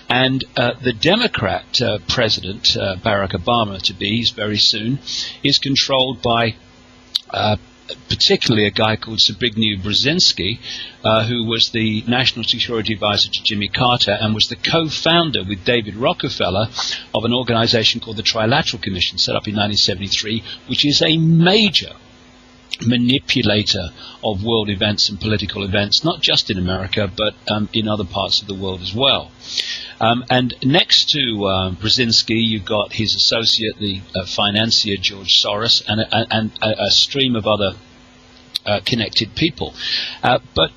And the Democrat president, Barack Obama, he's very soon, is controlled by particularly a guy called Zbigniew Brzezinski, who was the National Security Advisor to Jimmy Carter and was the co-founder with David Rockefeller of an organization called the Trilateral Commission, set up in 1973, which is a major manipulator of world events and political events, not just in America, but in other parts of the world as well. And next to Brzezinski, you've got his associate, the financier George Soros, and a stream of other connected people. But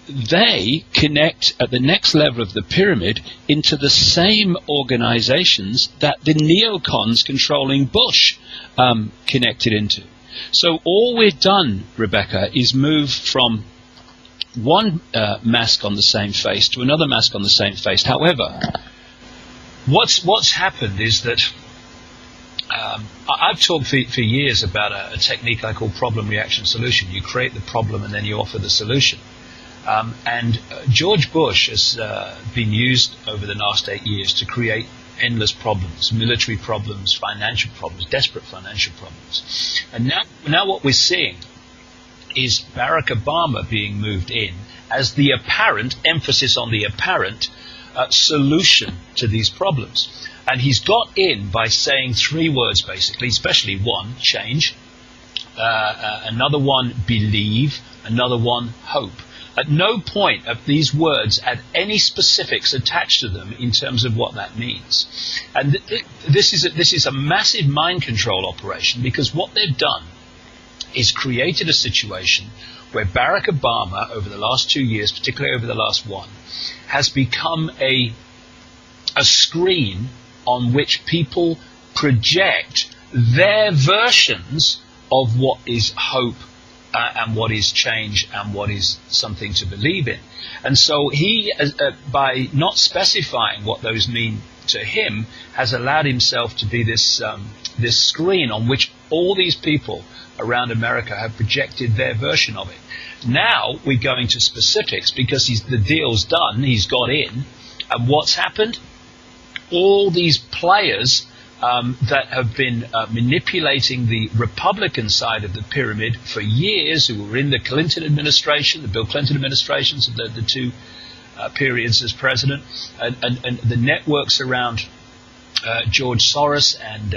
they connect at the next level of the pyramid into the same organizations that the neocons controlling Bush connected into. So all we've done, Rebecca, is move from one mask on the same face to another mask on the same face. However, what's happened is that I've talked for years about a technique I call problem, reaction, solution. You create the problem and then you offer the solution. And George Bush has been used over the last 8 years to create endless problems, military problems, financial problems, desperate financial problems. And now what we're seeing is Barack Obama being moved in as the apparent, emphasis on the apparent, solution to these problems. And he's got in by saying 3 words basically, especially one, change, another one, believe, another one, hope. At no point have these words had any specifics attached to them in terms of what that means. And this is a massive mind control operation, because what they've done is created a situation where Barack Obama, over the last 2 years, particularly over the last one, has become a screen on which people project their versions of what is hope and what is change and what is something to believe in. And so he, by not specifying what those mean to him, has allowed himself to be this screen on which all these people around America have projected their version of it. Now we're going to specifics because the deal's done, he's got in, and what's happened? All these players that have been manipulating the Republican side of the pyramid for years, who were in the Clinton administration, the Bill Clinton administrations, the 2 periods as president, and the networks around George Soros and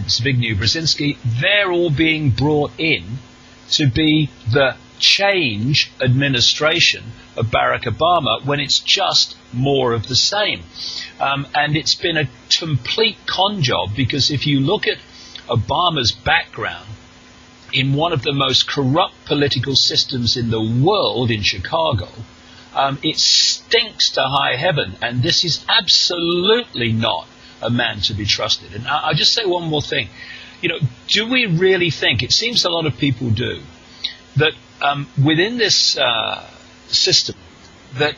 Zbigniew Brzezinski, they're all being brought in to be the change administration of Barack Obama, when it's just more of the same. And it's been a complete con job, because if you look at Obama's background in one of the most corrupt political systems in the world, in Chicago, it stinks to high heaven, and this is absolutely not a man to be trusted. And I'll just say one more thing. Do we really think, it seems a lot of people do, that within this system, that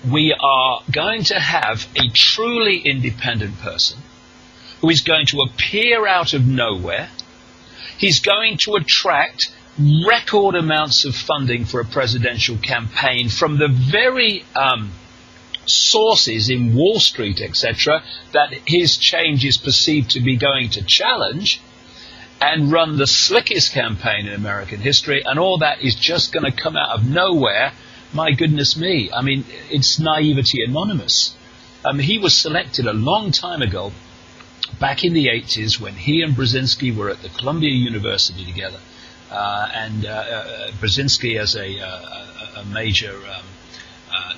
we are going to have a truly independent person who is going to appear out of nowhere? He's going to attract record amounts of funding for a presidential campaign from the very sources in Wall Street, etc., that his change is perceived to be going to challenge, and run the slickest campaign in American history, and all that is just going to come out of nowhere. My goodness me. I mean, it's naivety anonymous. He was selected a long time ago, back in the 80s, when he and Brzezinski were at the Columbia University together, and Brzezinski as a major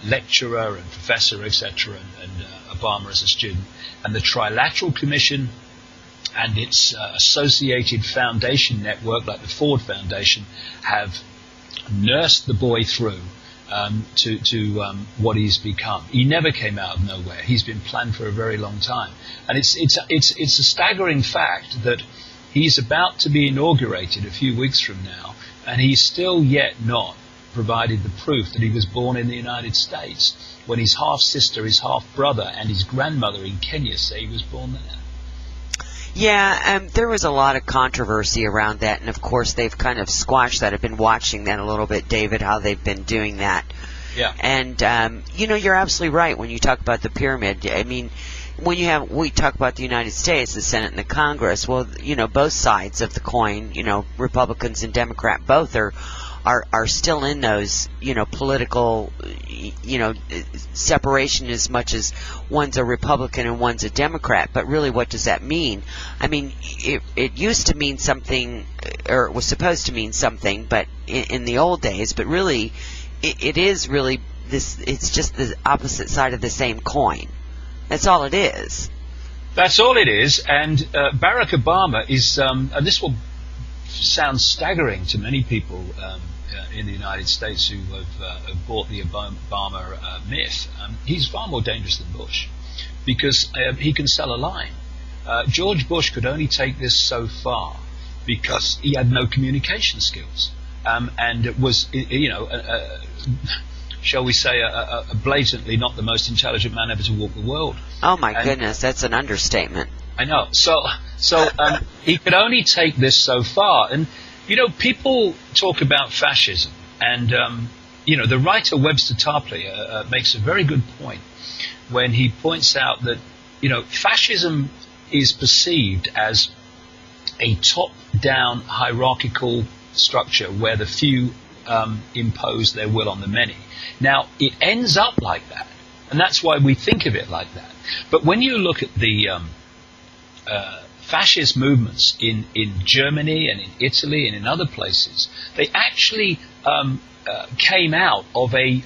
lecturer and professor, etc., and Obama as a student. And the Trilateral Commission and its associated foundation network, like the Ford Foundation, have nursed the boy through to what he's become. He never came out of nowhere. He's been planned for a very long time. And it's a staggering fact that he's about to be inaugurated a few weeks from now, and he's still yet not provided the proof that he was born in the United States, when his half-sister, his half-brother, and his grandmother in Kenya say he was born there. Yeah, there was a lot of controversy around that, and of course they've kind of squashed that. I've been watching that a little bit, David, how they've been doing that. Yeah. And, you're absolutely right when you talk about the pyramid. I mean, we talk about the United States, the Senate and the Congress, well, both sides of the coin, Republicans and Democrat, both are still in those, political, separation as much as one's a Republican and one's a Democrat. But really, what does that mean? I mean, it used to mean something, or it was supposed to mean something, but in the old days, but really, it is really this, it's just the opposite side of the same coin. That's all it is. That's all it is. And Barack Obama is, and this will sound staggering to many people in the United States who have bought the Obama myth. He's far more dangerous than Bush because he can sell a line. George Bush could only take this so far because he had no communication skills and was, shall we say, a blatantly not the most intelligent man ever to walk the world. Oh my goodness, that's an understatement. I know. So he could only take this so far. And, people talk about fascism. And, the writer Webster Tarpley makes a very good point when he points out that, fascism is perceived as a top-down hierarchical structure where the few impose their will on the many. Now, it ends up like that, and that's why we think of it like that. But when you look at the fascist movements in Germany and in Italy and in other places, they actually came out of a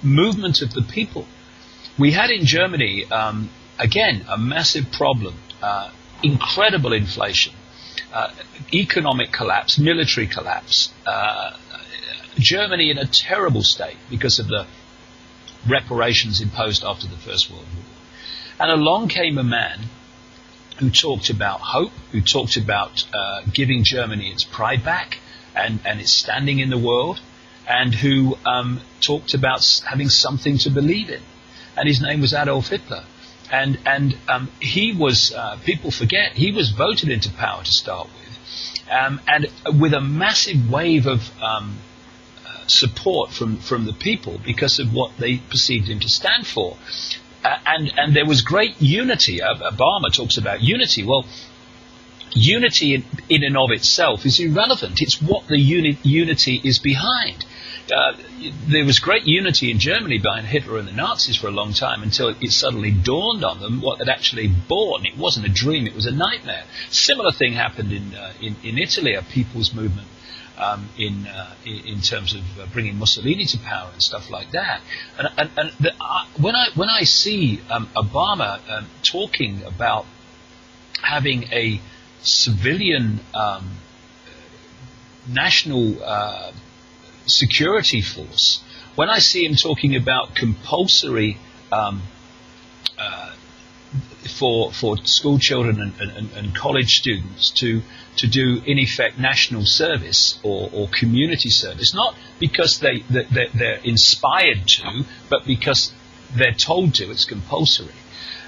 movement of the people. We had in Germany, again, a massive problem, incredible inflation, economic collapse, military collapse, Germany in a terrible state because of the reparations imposed after the First World War. And along came a man who talked about hope, who talked about giving Germany its pride back and its standing in the world, and who talked about having something to believe in. And his name was Adolf Hitler. And he was, people forget, he was voted into power to start with. And with a massive wave of support from the people because of what they perceived him to stand for. And there was great unity. Obama talks about unity. Well, unity in and of itself is irrelevant. It's what the unity is behind. There was great unity in Germany behind Hitler and the Nazis for a long time until it suddenly dawned on them what had actually born. It wasn't a dream, it was a nightmare. Similar thing happened in Italy, a people's movement in terms of bringing Mussolini to power and stuff like that. And when I see Obama talking about having a civilian national security force, when I see him talking about compulsory for school children and college students to do in effect national service or community service, not because they're inspired to, but because they're told to. It's compulsory,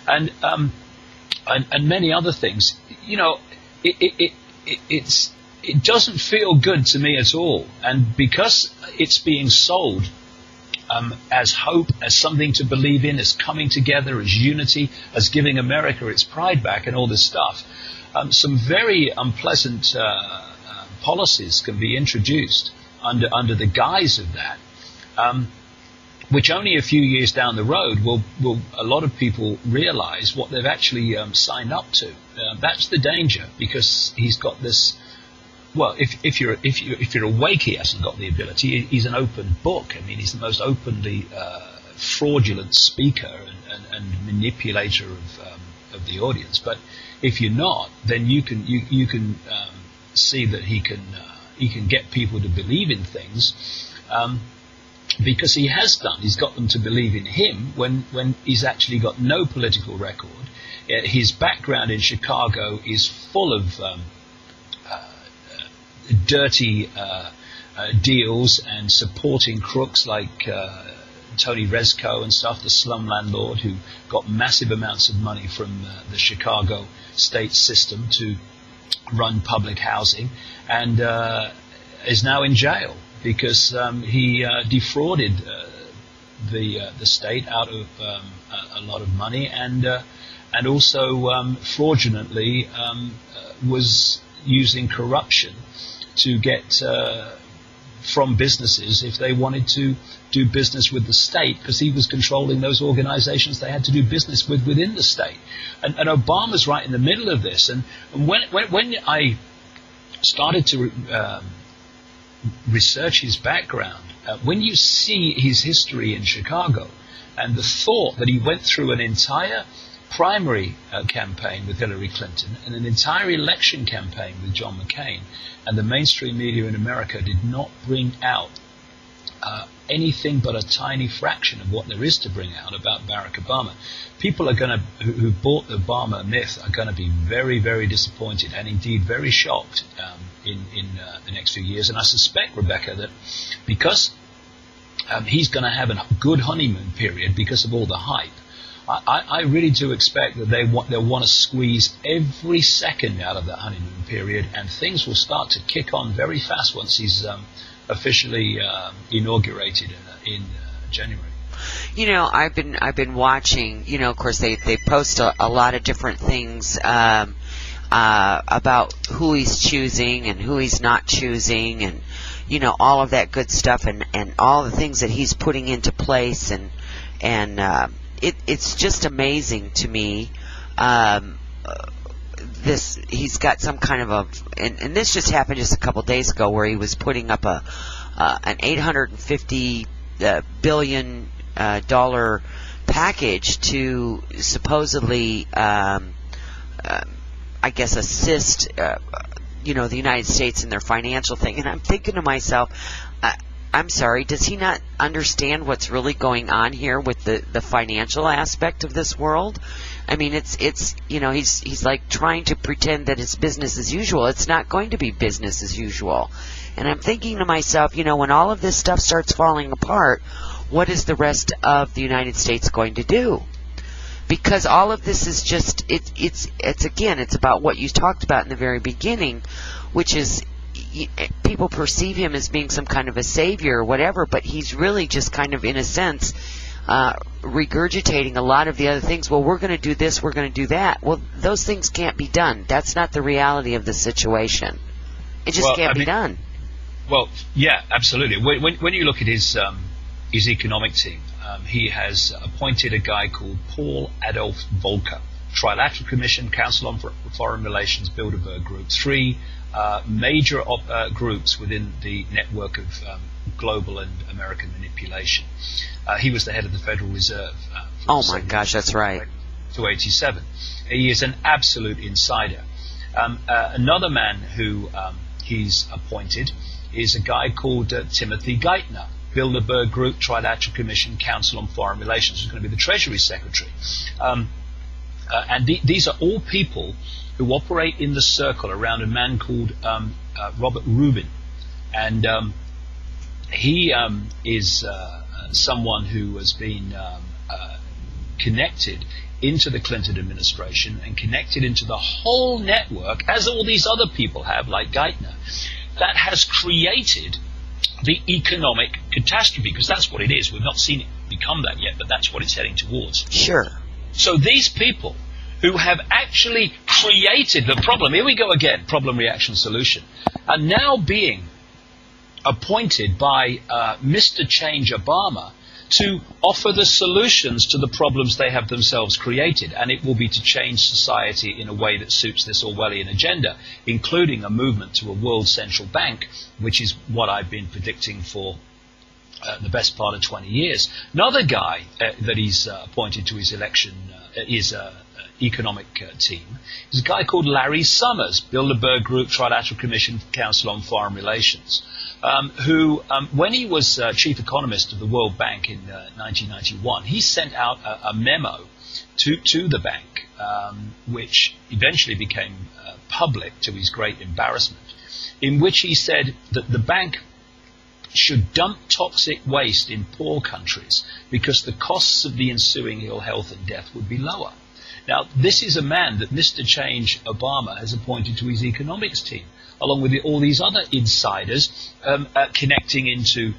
and many other things. It doesn't feel good to me at all, and because it's being sold as hope, as something to believe in, as coming together, as unity, as giving America its pride back and all this stuff, some very unpleasant policies can be introduced under the guise of that, which only a few years down the road will a lot of people realize what they've actually signed up to. That's the danger, because he's got this. Well, if you're awake, he hasn't got the ability. He's an open book. I mean, he's the most openly fraudulent speaker and manipulator of the audience. But if you're not, then you can see that he can get people to believe in things, because he has done. He's got them to believe in him when he's actually got no political record. His background in Chicago is full of dirty deals and supporting crooks like Tony Rezko and stuff, the slum landlord who got massive amounts of money from the Chicago state system to run public housing, and is now in jail because he defrauded the state out of a lot of money, and also fraudulently was using corruption to get from businesses if they wanted to do business with the state, because he was controlling those organizations they had to do business with within the state. And Obama's right in the middle of this. And when I started to research his background, when you see his history in Chicago and the thought that he went through an entire primary campaign with Hillary Clinton and an entire election campaign with John McCain, and the mainstream media in America did not bring out anything but a tiny fraction of what there is to bring out about Barack Obama, people are going to, who bought the Obama myth, are going to be very, very disappointed and indeed very shocked in the next few years. And I suspect, Rebecca, that because he's going to have a good honeymoon period because of all the hype, I really do expect that they'll want to squeeze every second out of that honeymoon period, and things will start to kick on very fast once he's officially inaugurated in January. You know, I've been watching. You know, of course, they post a lot of different things about who he's choosing and who he's not choosing, and you know, all of that good stuff, and all the things that he's putting into place, and it's just amazing to me. He's got some kind of and this just happened just a couple days ago, where he was putting up an $850 billion dollar package to supposedly, I guess, assist you know, the United States in their financial thing. And I'm thinking to myself, I'm sorry, does he not understand what's really going on here with the financial aspect of this world? I mean, it's you know, he's like trying to pretend that it's business as usual. It's not going to be business as usual. And I'm thinking to myself, you know, when all of this stuff starts falling apart, what is the rest of the United States going to do? Because all of this is just, it's again, it's about what you talked about in the very beginning, which is people perceive him as being some kind of a savior or whatever, but he's really just kind of, in a sense, regurgitating a lot of the other things. Well, we're going to do this, we're going to do that. Well, those things can't be done. That's not the reality of the situation. It just can't be done. Well, yeah, absolutely. When you look at his economic team, he has appointed a guy called Paul Adolf Volcker, Trilateral Commission, Council on Foreign Relations, Bilderberg Group, three major groups within the network of global and American manipulation. He was the head of the Federal Reserve. Oh my gosh, that's right. To 87. He is an absolute insider. Another man who he's appointed is a guy called Timothy Geithner, Bilderberg Group, Trilateral Commission, Council on Foreign Relations, who's going to be the Treasury Secretary. And these are all people who operate in the circle around a man called Robert Rubin. And he is someone who has been connected into the Clinton administration and connected into the whole network, as all these other people have, like Geithner, that has created the economic catastrophe, because that's what it is. We've not seen it become that yet, but that's what it's heading towards. Sure. So these people who have actually created the problem, here we go again, problem, reaction, solution, are now being appointed by Mr. Change Obama to offer the solutions to the problems they have themselves created, and it will be to change society in a way that suits this Orwellian agenda, including a movement to a world central bank, which is what I've been predicting for the best part of 20 years. Another guy that he's appointed to his economic team is a guy called Larry Summers, Bilderberg Group, Trilateral Commission, Council on Foreign Relations, who, when he was chief economist of the World Bank in 1991, he sent out a memo to the bank, which eventually became public to his great embarrassment, in which he said that the bank should dump toxic waste in poor countries because the costs of the ensuing ill health and death would be lower. Now, this is a man that Mr. Change Obama has appointed to his economics team. along with all these other insiders connecting into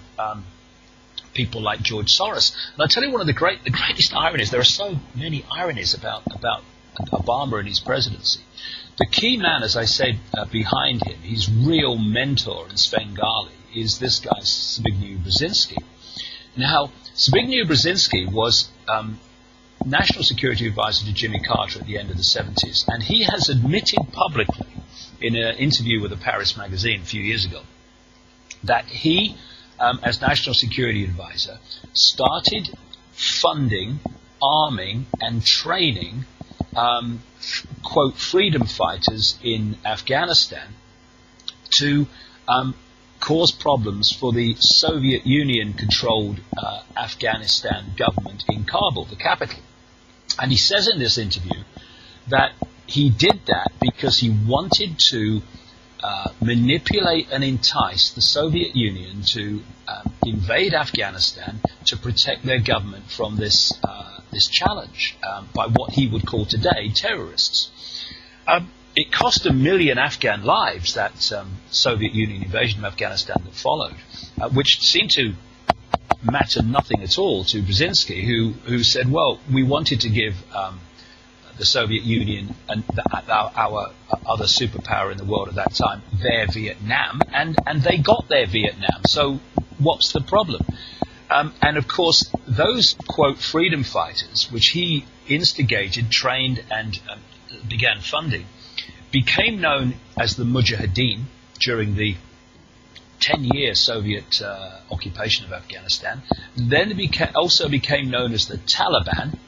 people like George Soros. And I'll tell you one of the greatest ironies. There are so many ironies about Obama and his presidency. The key man, as I said, behind him, his real mentor in Svengali, is this guy, Zbigniew Brzezinski. Now, Zbigniew Brzezinski was National Security Advisor to Jimmy Carter at the end of the 70s, and he has admitted publicly in an interview with a Paris magazine a few years ago that he, as National Security Advisor, started funding, arming, and training quote, freedom fighters in Afghanistan to cause problems for the Soviet Union-controlled Afghanistan government in Kabul, the capital. And he says in this interview that he did that because he wanted to manipulate and entice the Soviet Union to invade Afghanistan to protect their government from this challenge by what he would call today terrorists. It cost 1 million Afghan lives, that Soviet Union invasion of Afghanistan that followed, which seemed to matter nothing at all to Brzezinski, who said, well, we wanted to give the Soviet Union and our other superpower in the world at that time their Vietnam, and they got their Vietnam, so what's the problem? And of course, those, quote, freedom fighters, which he instigated, trained, and began funding, became known as the Mujahideen during the 10-year Soviet occupation of Afghanistan. Then it also became known as the Taliban,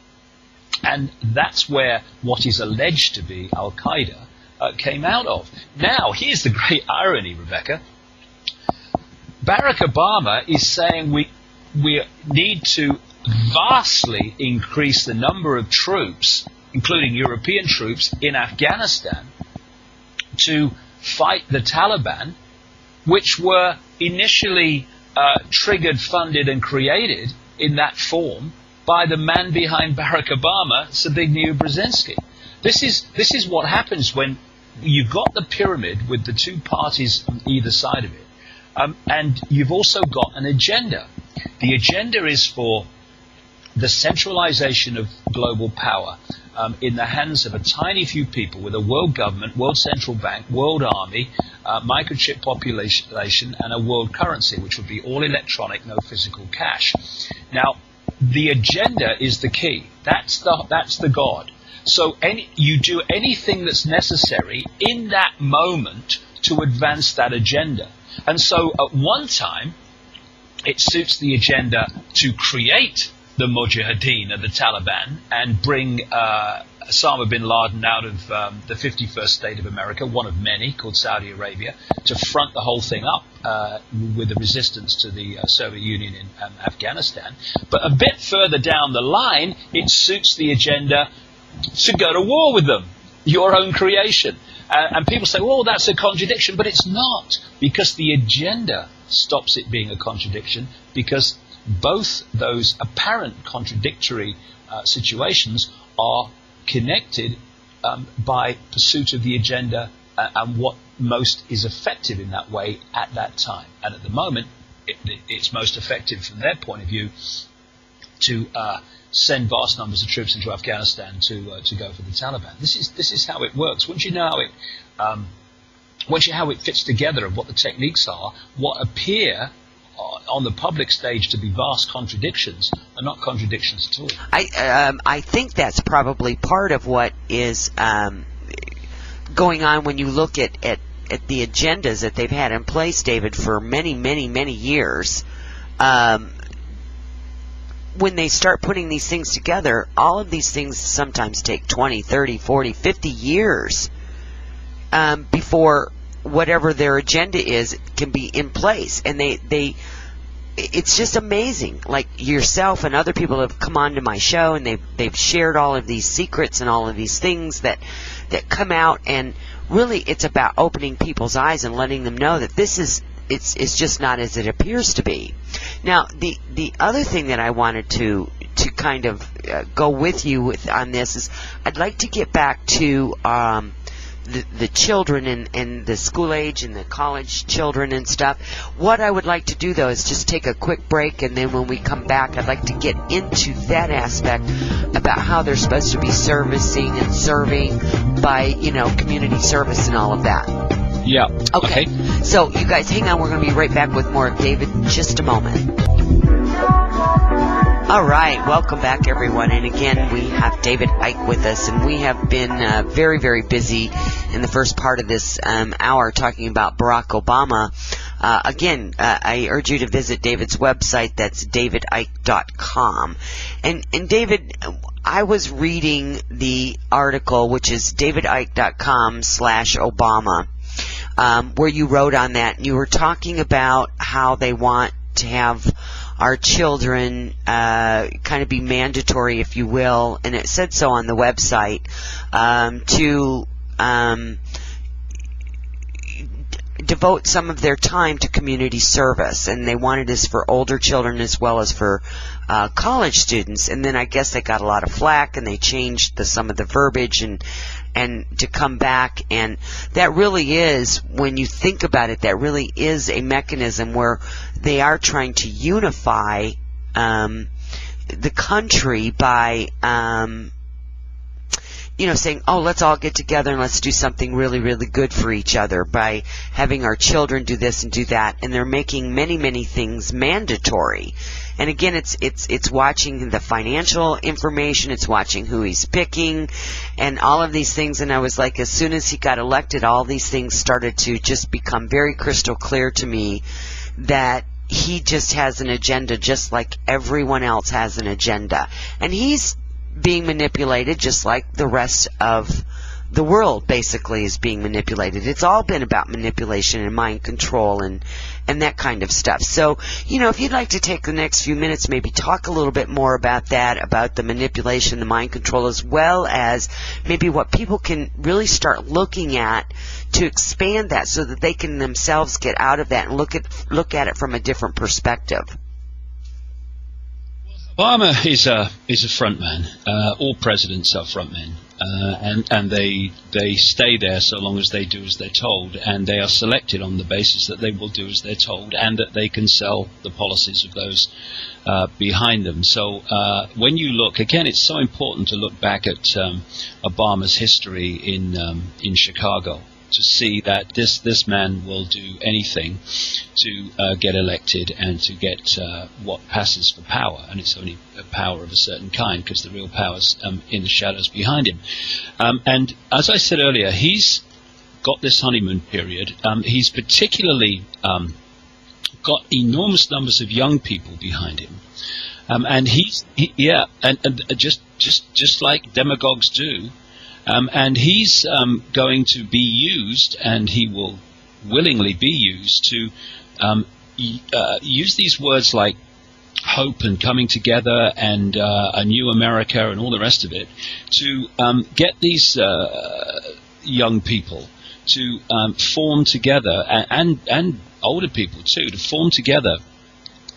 and that's where what is alleged to be Al-Qaeda came out of. Now, here's the great irony, Rebecca. Barack Obama is saying we need to vastly increase the number of troops, including European troops, in Afghanistan to fight the Taliban, which were initially triggered, funded, and created in that form by the man behind Barack Obama, Zbigniew Brzezinski. This is what happens when you've got the pyramid with the two parties on either side of it, and you've also got an agenda. The agenda is for the centralization of global power in the hands of a tiny few people with a world government, world central bank, world army, microchip population, and a world currency, which would be all electronic, no physical cash. Now, the agenda is the key. That's the God. So you do anything that's necessary in that moment to advance that agenda. And so at one time, it suits the agenda to create the Mujahideen and the Taliban and bring Osama bin Laden out of the 51st state of America, one of many, called Saudi Arabia, to front the whole thing up with the resistance to the Soviet Union in Afghanistan. But a bit further down the line, it suits the agenda to go to war with them, your own creation. And people say, well, that's a contradiction, but it's not, because the agenda stops it being a contradiction, because both those apparent contradictory situations are connected by pursuit of the agenda and what most is effective in that way at that time. And at the moment, it's most effective from their point of view to send vast numbers of troops into Afghanistan to go for the Taliban. This is how it works. Once you know how it fits together and what the techniques are, what appear on the public stage to be vast contradictions are not contradictions at all. I think that's probably part of what is going on when you look at the agendas that they've had in place, David, for many, many, many years. When they start putting these things together, all of these things sometimes take 20, 30, 40, 50 years before whatever their agenda is can be in place. And it's just amazing. Like yourself and other people have come onto my show, and they've shared all of these secrets and all of these things that come out, and really it's about opening people's eyes and letting them know that it's just not as it appears to be. Now, the other thing that I wanted to kind of go with you on this is I'd like to get back to the children and the school age and the college children and stuff. What I would like to do, though, is just take a quick break, and then when we come back, I'd like to get into that aspect about how they're supposed to be servicing and serving by, community service and all of that. Yeah. Okay. So, you guys hang on. We're going to be right back with more of David in just a moment. All right, welcome back, everyone. And again, we have David Icke with us, and we have been very, very busy in the first part of this hour talking about Barack Obama. Again, I urge you to visit David's website. That's davidicke.com. And David, I was reading the article, which is davidicke.com/Obama, where you wrote on that, and you were talking about how they want to have our children kind of be mandatory, if you will, and it said so on the website, to devote some of their time to community service, and they wanted this for older children as well as for college students. And then I guess they got a lot of flack, and they changed some of the verbiage and to come back. And that really is, when you think about it, that really is a mechanism where they are trying to unify the country by saying, oh, let's all get together and let's do something really, really good for each other by having our children do this and do that. And they're making many, many things mandatory. And again, it's watching the financial information, it's watching who he's picking, and all of these things. And I was like, as soon as he got elected, all these things started to just become very crystal clear to me that he just has an agenda just like everyone else has an agenda. And he's being manipulated just like the rest of the world basically is being manipulated. It's all been about manipulation and mind control and that kind of stuff. So, if you'd like to take the next few minutes, maybe talk a little bit more about that, about the manipulation, the mind control, as well as maybe what people can really start looking at to expand that so that they can themselves get out of that and look at it from a different perspective. Obama is a front man. All presidents are front men, and they stay there so long as they do as they're told, and they are selected on the basis that they will do as they're told, and that they can sell the policies of those behind them. So when you look again, it's so important to look back at Obama's history in Chicago, to see that this man will do anything to get elected and to get what passes for power, and it's only a power of a certain kind, because the real power's in the shadows behind him. And as I said earlier, he's got this honeymoon period. He's particularly got enormous numbers of young people behind him, and just like demagogues do. And he's going to be used, and he will willingly be used to use these words like hope and coming together and a new America and all the rest of it to get these young people to form together, and older people too, to form together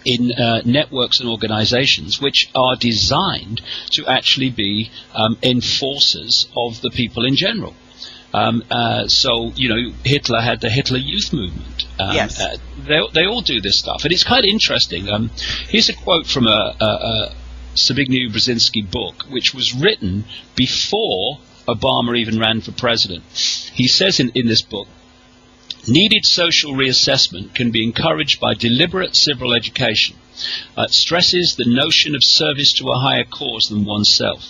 in networks and organizations which are designed to actually be enforcers of the people in general. So, Hitler had the Hitler Youth Movement. Yes. They all do this stuff. And it's quite interesting. Here's a quote from a Zbigniew Brzezinski book, which was written before Obama even ran for president. He says in this book, needed social reassessment can be encouraged by deliberate civil education. It stresses the notion of service to a higher cause than oneself.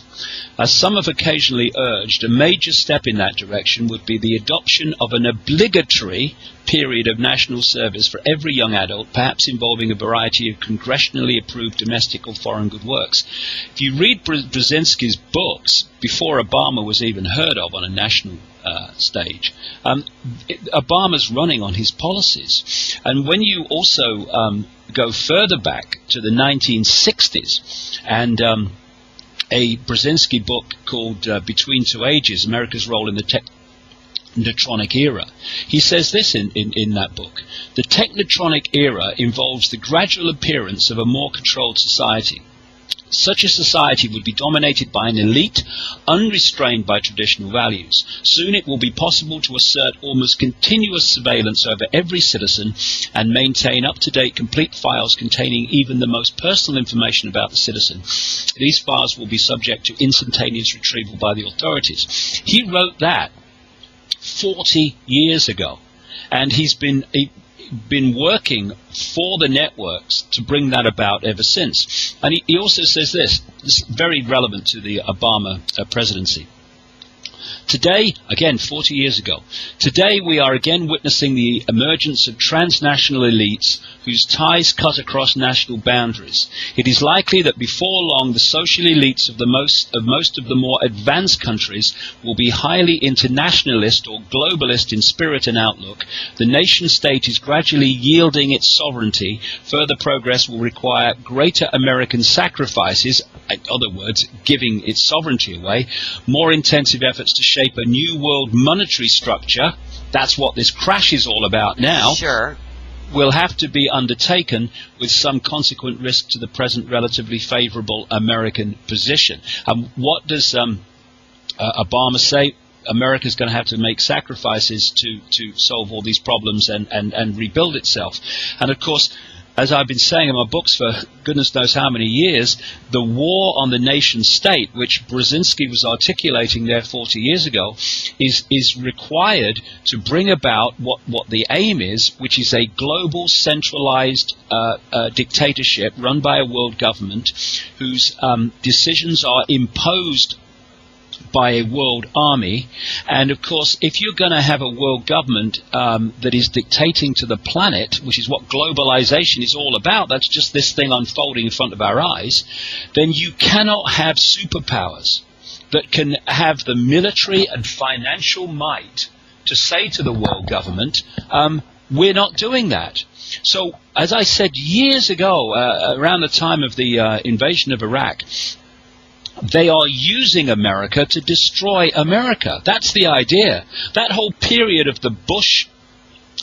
As some have occasionally urged, a major step in that direction would be the adoption of an obligatory period of national service for every young adult, perhaps involving a variety of congressionally approved domestic or foreign good works. If you read Brzezinski's books, before Obama was even heard of on a national stage, Obama's running on his policies. And when you also go further back to the 1960s, and a Brzezinski book called Between Two Ages, America's Role in the Technotronic Era. He says this in that book: the Technotronic era involves the gradual appearance of a more controlled society. Such a society would be dominated by an elite, unrestrained by traditional values. Soon it will be possible to assert almost continuous surveillance over every citizen and maintain up-to-date complete files containing even the most personal information about the citizen. These files will be subject to instantaneous retrieval by the authorities. He wrote that 40 years ago, and he's been working for the networks to bring that about ever since. And he also says this is very relevant to the Obama presidency. Today, again 40 years ago, today we are again witnessing the emergence of transnational elites whose ties cut across national boundaries. It is likely that before long the social elites of most of the more advanced countries will be highly internationalist or globalist in spirit and outlook. The nation state is gradually yielding its sovereignty. Further progress will require greater American sacrifices, in other words, giving its sovereignty away, more intensive efforts to shape a new world monetary structure. That's what this crash is all about now. Sure. Will have to be undertaken with some consequent risk to the present relatively favorable American position. What does Obama say? America's going to have to make sacrifices to solve all these problems and rebuild itself. And of course, as I've been saying in my books for goodness knows how many years, the war on the nation state, which Brzezinski was articulating there 40 years ago, is required to bring about what the aim is, which is a global centralized dictatorship run by a world government whose decisions are imposed by a world army. And of course, if you're going to have a world government that is dictating to the planet, which is what globalization is all about, that's just this thing unfolding in front of our eyes, then you cannot have superpowers that can have the military and financial might to say to the world government, we're not doing that. So, as I said years ago, around the time of the invasion of Iraq, they are using America to destroy America. That's the idea. That whole period of the Bush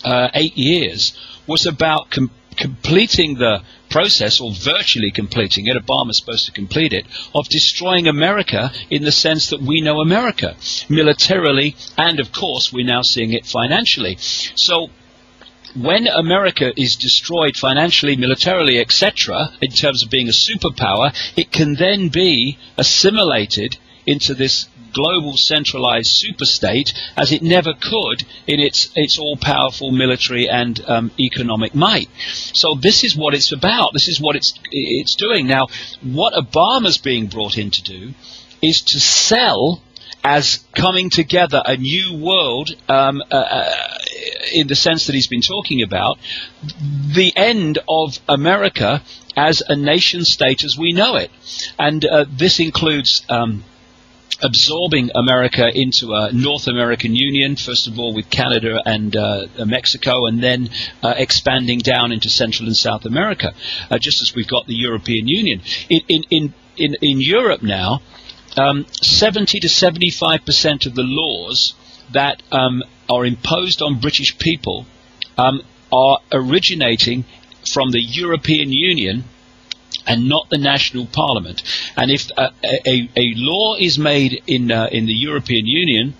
8 years was about completing the process, or virtually completing it, Obama's supposed to complete it, of destroying America in the sense that we know America, militarily, and of course we're now seeing it financially. So when America is destroyed financially, militarily, etc., in terms of being a superpower, it can then be assimilated into this global centralized superstate as it never could in its all-powerful military and economic might. So this is what it's about. This is what it's doing. Now, what Obama's being brought in to do is to sell as coming together a new world, in the sense that he's been talking about, the end of America as a nation state as we know it. And this includes absorbing America into a North American Union, first of all with Canada and Mexico, and then expanding down into Central and South America, just as we've got the European Union. In Europe now, 70 to 75% of the laws that are imposed on British people are originating from the European Union and not the national parliament. And if a law is made in the European Union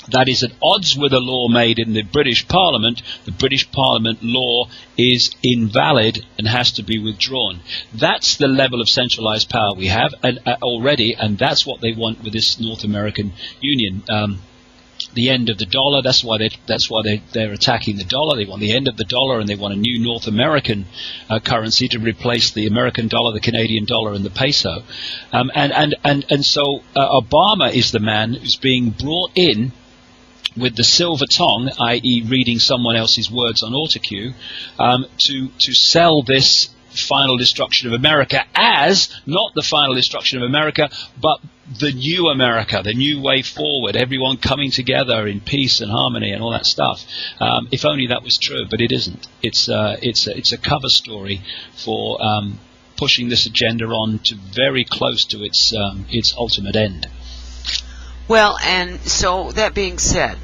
that is at odds with a law made in the British Parliament, the British Parliament law is invalid and has to be withdrawn. That's the level of centralized power we have already, and that's what they want with this North American Union. The end of the dollar. That's why they're attacking the dollar. They want the end of the dollar, and they want a new North American currency to replace the American dollar, the Canadian dollar, and the peso. And so Obama is the man who's being brought in with the silver tongue, i.e. reading someone else's words on autocue, to sell this final destruction of America as not the final destruction of America, but the new America, the new way forward, everyone coming together in peace and harmony and all that stuff. If only that was true, but it isn't. It's a cover story for pushing this agenda on to very close to its ultimate end. Well, and so that being said,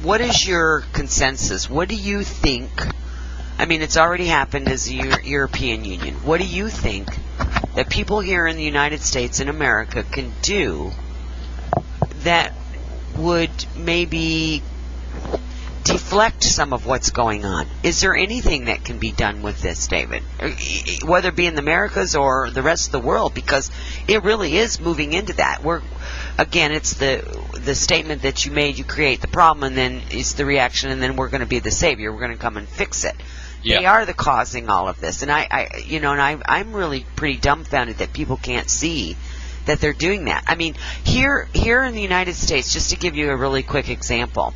what is your consensus? What do you think I mean, it's already happened as the European Union. What do you think that people here in the United States and America can do that would maybe deflect some of what's going on? Is there anything that can be done with this, David? Whether it be in the Americas or the rest of the world, because it really is moving into that. Again, it's the statement that you made, you create the problem, and then it's the reaction, and then we're going to be the savior. We're going to come and fix it. Yeah. They are the causing all of this. And I'm really pretty dumbfounded that people can't see that they're doing that. I mean, here in the United States, just to give you a really quick example,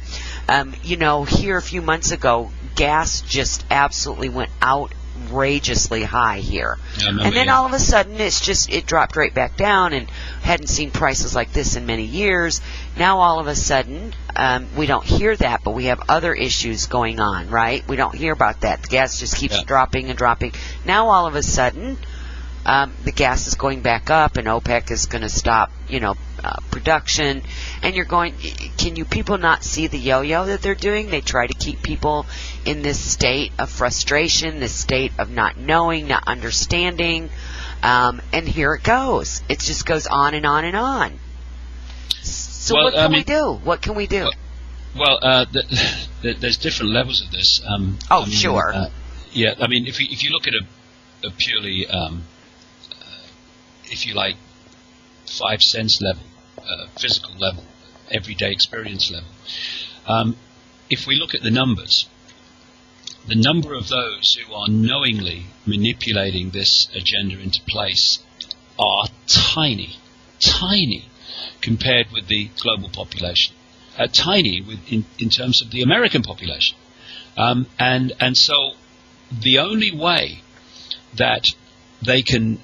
here a few months ago, gas just absolutely went outrageously high here. And then all of a sudden, it dropped right back down, and hadn't seen prices like this in many years. Now all of a sudden, we don't hear that, but we have other issues going on, right? We don't hear about that. The gas just keeps dropping and dropping. Now all of a sudden, the gas is going back up, and OPEC is going to stop, production. And can you people not see the yo-yo that they're doing? They try to keep people in this state of frustration, this state of not knowing, not understanding. And here it goes. It just goes on and on and on. So what can we do? What can we do? Well, there's different levels of this. Sure. Yeah, I mean, if you look at a purely, if you like, 5 sense level, physical level, everyday experience level, if we look at the numbers, the number of those who are knowingly manipulating this agenda into place are tiny compared with the global population, tiny in terms of the American population. And so the only way that they can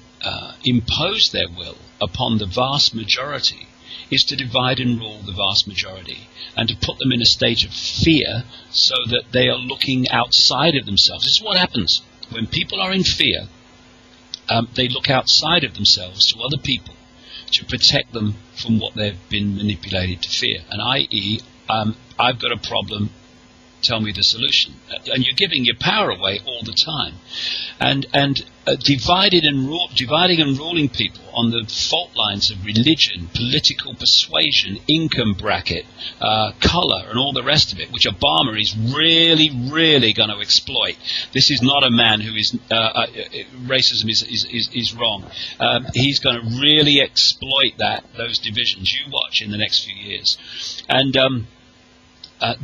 impose their will upon the vast majority is to divide and rule the vast majority, and to put them in a state of fear so that they are looking outside of themselves. This is what happens. When people are in fear, they look outside of themselves to other people to protect them from what they've been manipulated to fear. And i.e., I've got a problem, tell me the solution. And you're giving your power away all the time. And dividing and ruling people on the fault lines of religion, political persuasion, income bracket, color, and all the rest of it, which Obama is really, really going to exploit. This is not a man who is racism is wrong. He's going to really exploit those divisions. You watch in the next few years. And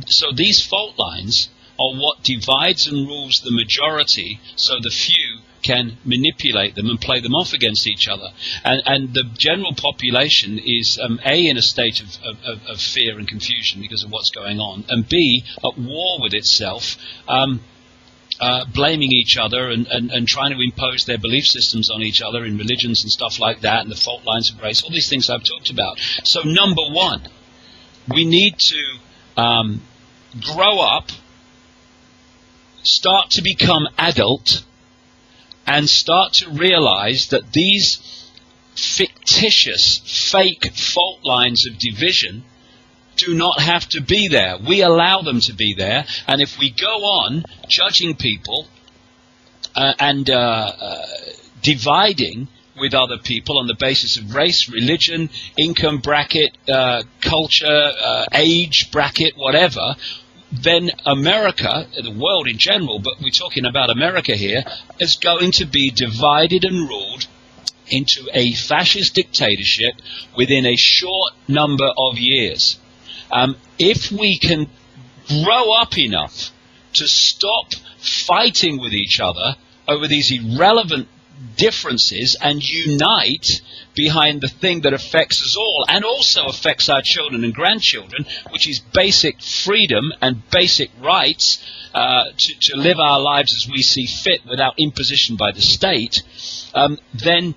so these fault lines are what divides and rules the majority, so the few can manipulate them and play them off against each other. And the general population is, A, in a state of fear and confusion because of what's going on, and B, at war with itself, blaming each other and trying to impose their belief systems on each other in religions and stuff like that, and the fault lines of race, all these things I've talked about. So number one, we need to grow up, start to become adult, and start to realize that these fictitious, fake fault lines of division do not have to be there. We allow them to be there, and if we go on judging people and dividing with other people on the basis of race, religion, income bracket, culture, age bracket, whatever, then America, the world in general, but we're talking about America here, is going to be divided and ruled into a fascist dictatorship within a short number of years. If we can grow up enough to stop fighting with each other over these irrelevant differences and unite behind the thing that affects us all and also affects our children and grandchildren, which is basic freedom and basic rights to live our lives as we see fit without imposition by the state, then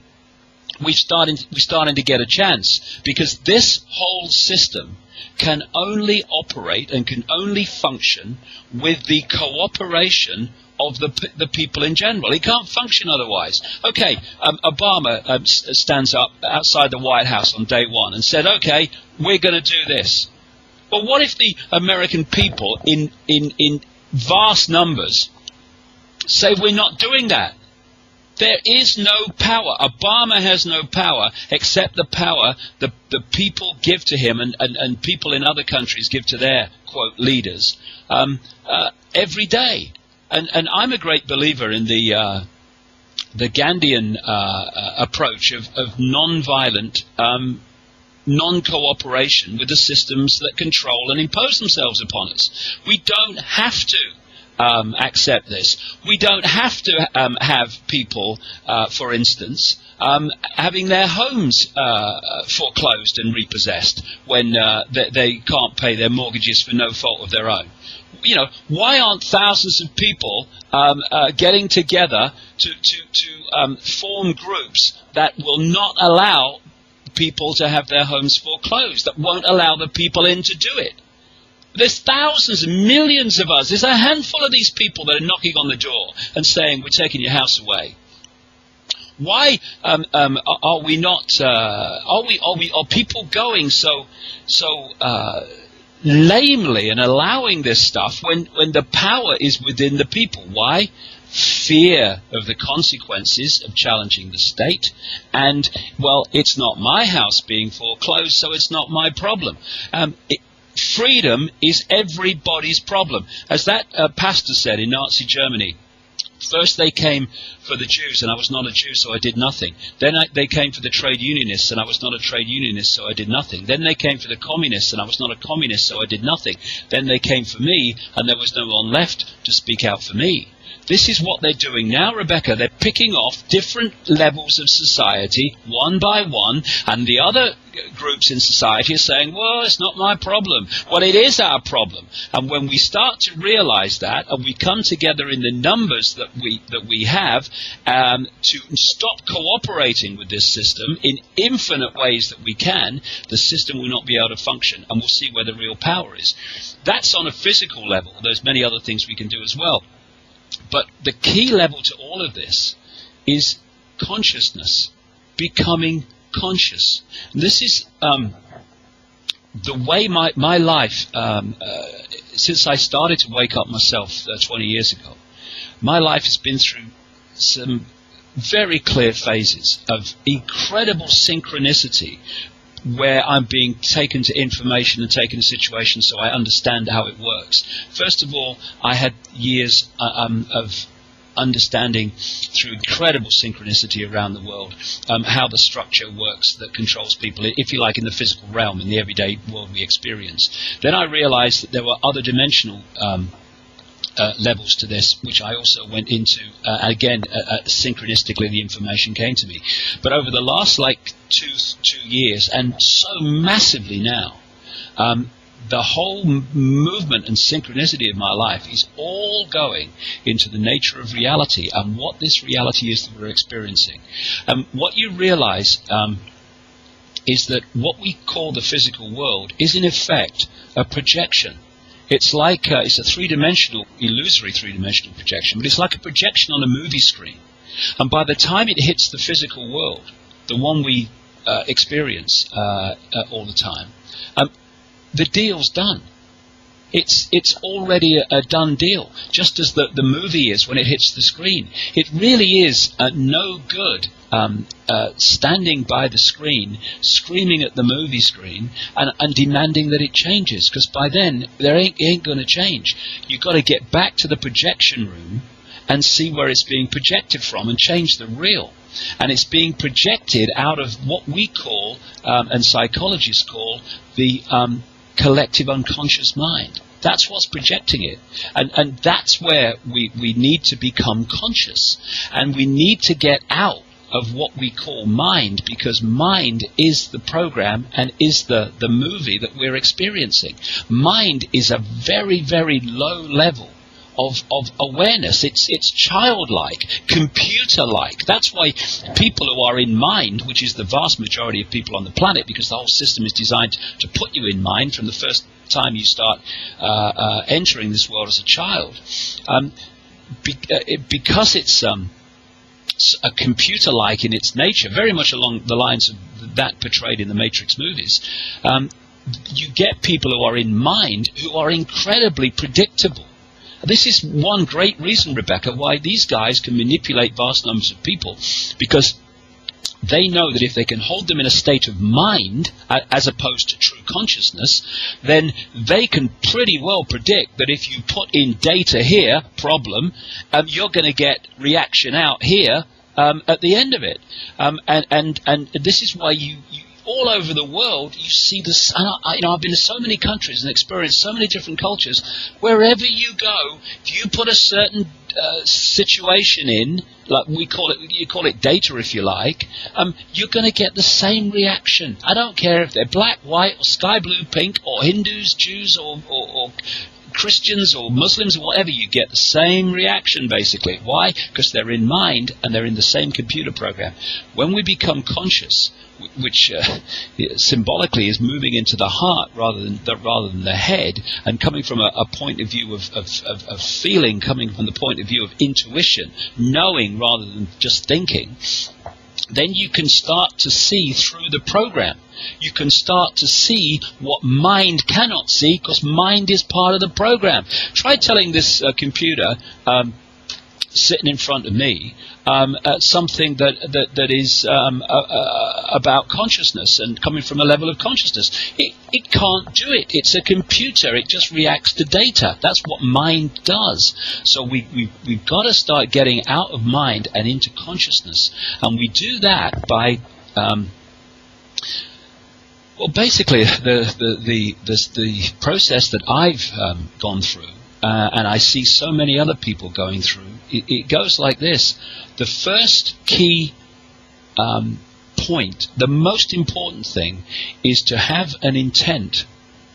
we're starting to get a chance, because this whole system can only operate and can only function with the cooperation of the people in general. It can't function otherwise. Okay, Obama stands up outside the White House on day one and said, okay, we're going to do this. Well, what if the American people in vast numbers say we're not doing that. There is no power. Obama has no power except the power the people give to him and people in other countries give to their, quote, leaders every day. And I'm a great believer in the Gandhian approach of non-violent non-cooperation with the systems that control and impose themselves upon us. We don't have to accept this. We don't have to have people, for instance, having their homes foreclosed and repossessed when they can't pay their mortgages for no fault of their own. You know, why aren't thousands of people getting together to form groups that will not allow people to have their homes foreclosed, that won't allow the people in to do it? There's thousands and millions of us. There's a handful of these people that are knocking on the door and saying, we're taking your house away. Why are we not? Are people going so lamely and allowing this stuff when the power is within the people? Why? Fear of the consequences of challenging the state, and, well, it's not my house being foreclosed, so it's not my problem. Freedom is everybody's problem. As that pastor said in Nazi Germany, first they came for the Jews, and I was not a Jew, so I did nothing. Then they came for the trade unionists, and I was not a trade unionist, so I did nothing. Then they came for the communists, and I was not a communist, so I did nothing. Then they came for me, and there was no one left to speak out for me. This is what they're doing now, Rebecca. They're picking off different levels of society, one by one, and the other groups in society are saying, well, it's not my problem. Well, it is our problem. And when we start to realize that, and we come together in the numbers that we have, to stop cooperating with this system in infinite ways that we can, the system will not be able to function, and we'll see where the real power is. That's on a physical level. There's many other things we can do as well. But the key level to all of this is consciousness, becoming conscious. And this is the way my life, since I started to wake up myself 20 years ago, my life has been through some very clear phases of incredible synchronicity, where I'm being taken to information and taken to situations so I understand how it works. First of all, I had years of understanding through incredible synchronicity around the world how the structure works that controls people, if you like, in the physical realm, in the everyday world we experience. Then I realized that there were other dimensional levels to this, which I also went into. Again, synchronistically, the information came to me. But over the last, two years, and so massively now, the whole movement and synchronicity of my life is all going into the nature of reality and what this reality is that we're experiencing. What you realize is that what we call the physical world is, in effect, a projection. It's like it's a illusory three-dimensional projection, but it's like a projection on a movie screen. And by the time it hits the physical world, the one we experience all the time, the deal's done. It's already a done deal, just as the movie is when it hits the screen. It really is no good standing by the screen, screaming at the movie screen, and demanding that it changes, because by then there ain't going to change. You've got to get back to the projection room and see where it's being projected from and change the real. And it's being projected out of what we call, and psychologists call, the collective unconscious mind. That's what's projecting it. And that's where we need to become conscious. And we need to get out of what we call mind, because mind is the program and is the movie that we're experiencing. Mind is a very, very low level of awareness. It's childlike, computer-like. That's why people who are in mind, which is the vast majority of people on the planet, because the whole system is designed to put you in mind from the first time you start entering this world as a child, because it's a computer-like in its nature, very much along the lines of that portrayed in the Matrix movies. You get people who are in mind who are incredibly predictable. This is one great reason, Rebecca, why these guys can manipulate vast numbers of people, because they know that if they can hold them in a state of mind, as opposed to true consciousness, then they can pretty well predict that if you put in data here, problem, you're going to get reaction out here at the end of it. And this is why you all over the world, you see this. I've been to so many countries and experienced so many different cultures. Wherever you go, if you put a certain situation in, like you call it data if you like, you're going to get the same reaction. I don't care if they're black, white, or sky blue, pink, or Hindus, Jews, or Christians or Muslims or whatever, you get the same reaction basically. Why? Because they're in mind and they're in the same computer program. When we become conscious, which symbolically is moving into the heart rather than the head, and coming from a point of view of feeling, coming from the point of view of intuition, knowing rather than just thinking, then you can start to see through the program. You can start to see what mind cannot see, because mind is part of the program. Try telling this computer sitting in front of me something that is about consciousness and coming from a level of consciousness. It can't do it. It's a computer. It just reacts to data. That's what mind does. So we've got to start getting out of mind and into consciousness, and we do that by well, basically the process that I've gone through, and I see so many other people going through. It goes like this. The first key point, the most important thing, is to have an intent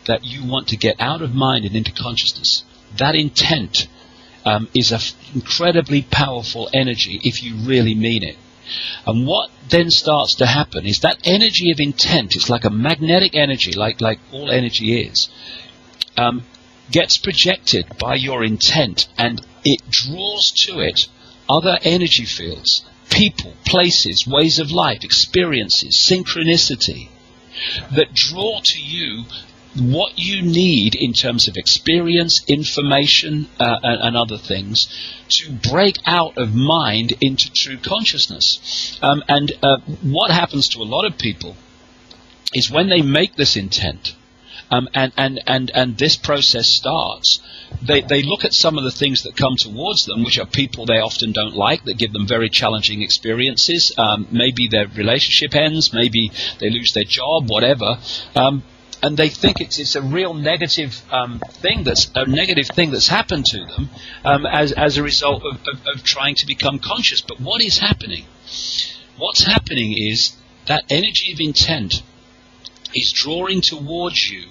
that you want to get out of mind and into consciousness. That intent is an incredibly powerful energy if you really mean it. And what then starts to happen is that energy of intent, it's like a magnetic energy, like all energy is, gets projected by your intent, and it draws to it other energy fields, people, places, ways of life, experiences, synchronicity, that draw to you what you need in terms of experience, information, and other things to break out of mind into true consciousness. And what happens to a lot of people is when they make this intent, and this process starts, they look at some of the things that come towards them, which are people they often don't like, that give them very challenging experiences. Maybe their relationship ends, maybe they lose their job, whatever. And they think it's a real negative thing that's happened to them as a result of trying to become conscious. But what is happening? What's happening is that energy of intent is drawing towards you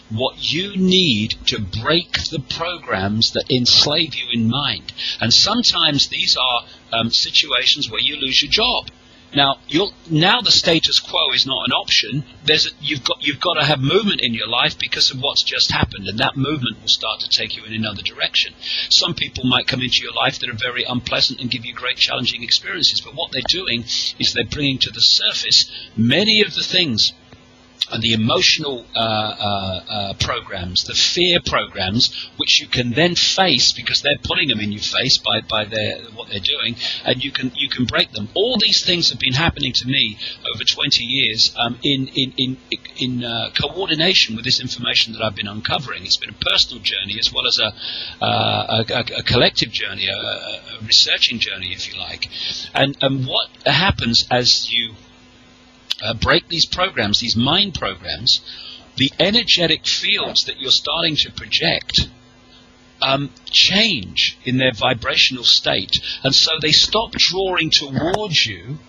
what you need to break the programs that enslave you in mind. And sometimes these are situations where you lose your job. Now the status quo is not an option. You've got to have movement in your life because of what's just happened, and that movement will start to take you in another direction. Some people might come into your life that are very unpleasant and give you great challenging experiences, but what they're doing is they're bringing to the surface many of the things, and the emotional programs, the fear programs, which you can then face because they're putting them in your face by what they're doing, and you can break them. All these things have been happening to me over 20 years in coordination with this information that I've been uncovering. It's been a personal journey as well as a collective journey, a researching journey, if you like. And what happens as you break these programs, these mind programs, the energetic fields that you're starting to project change in their vibrational state, and so they stop drawing towards you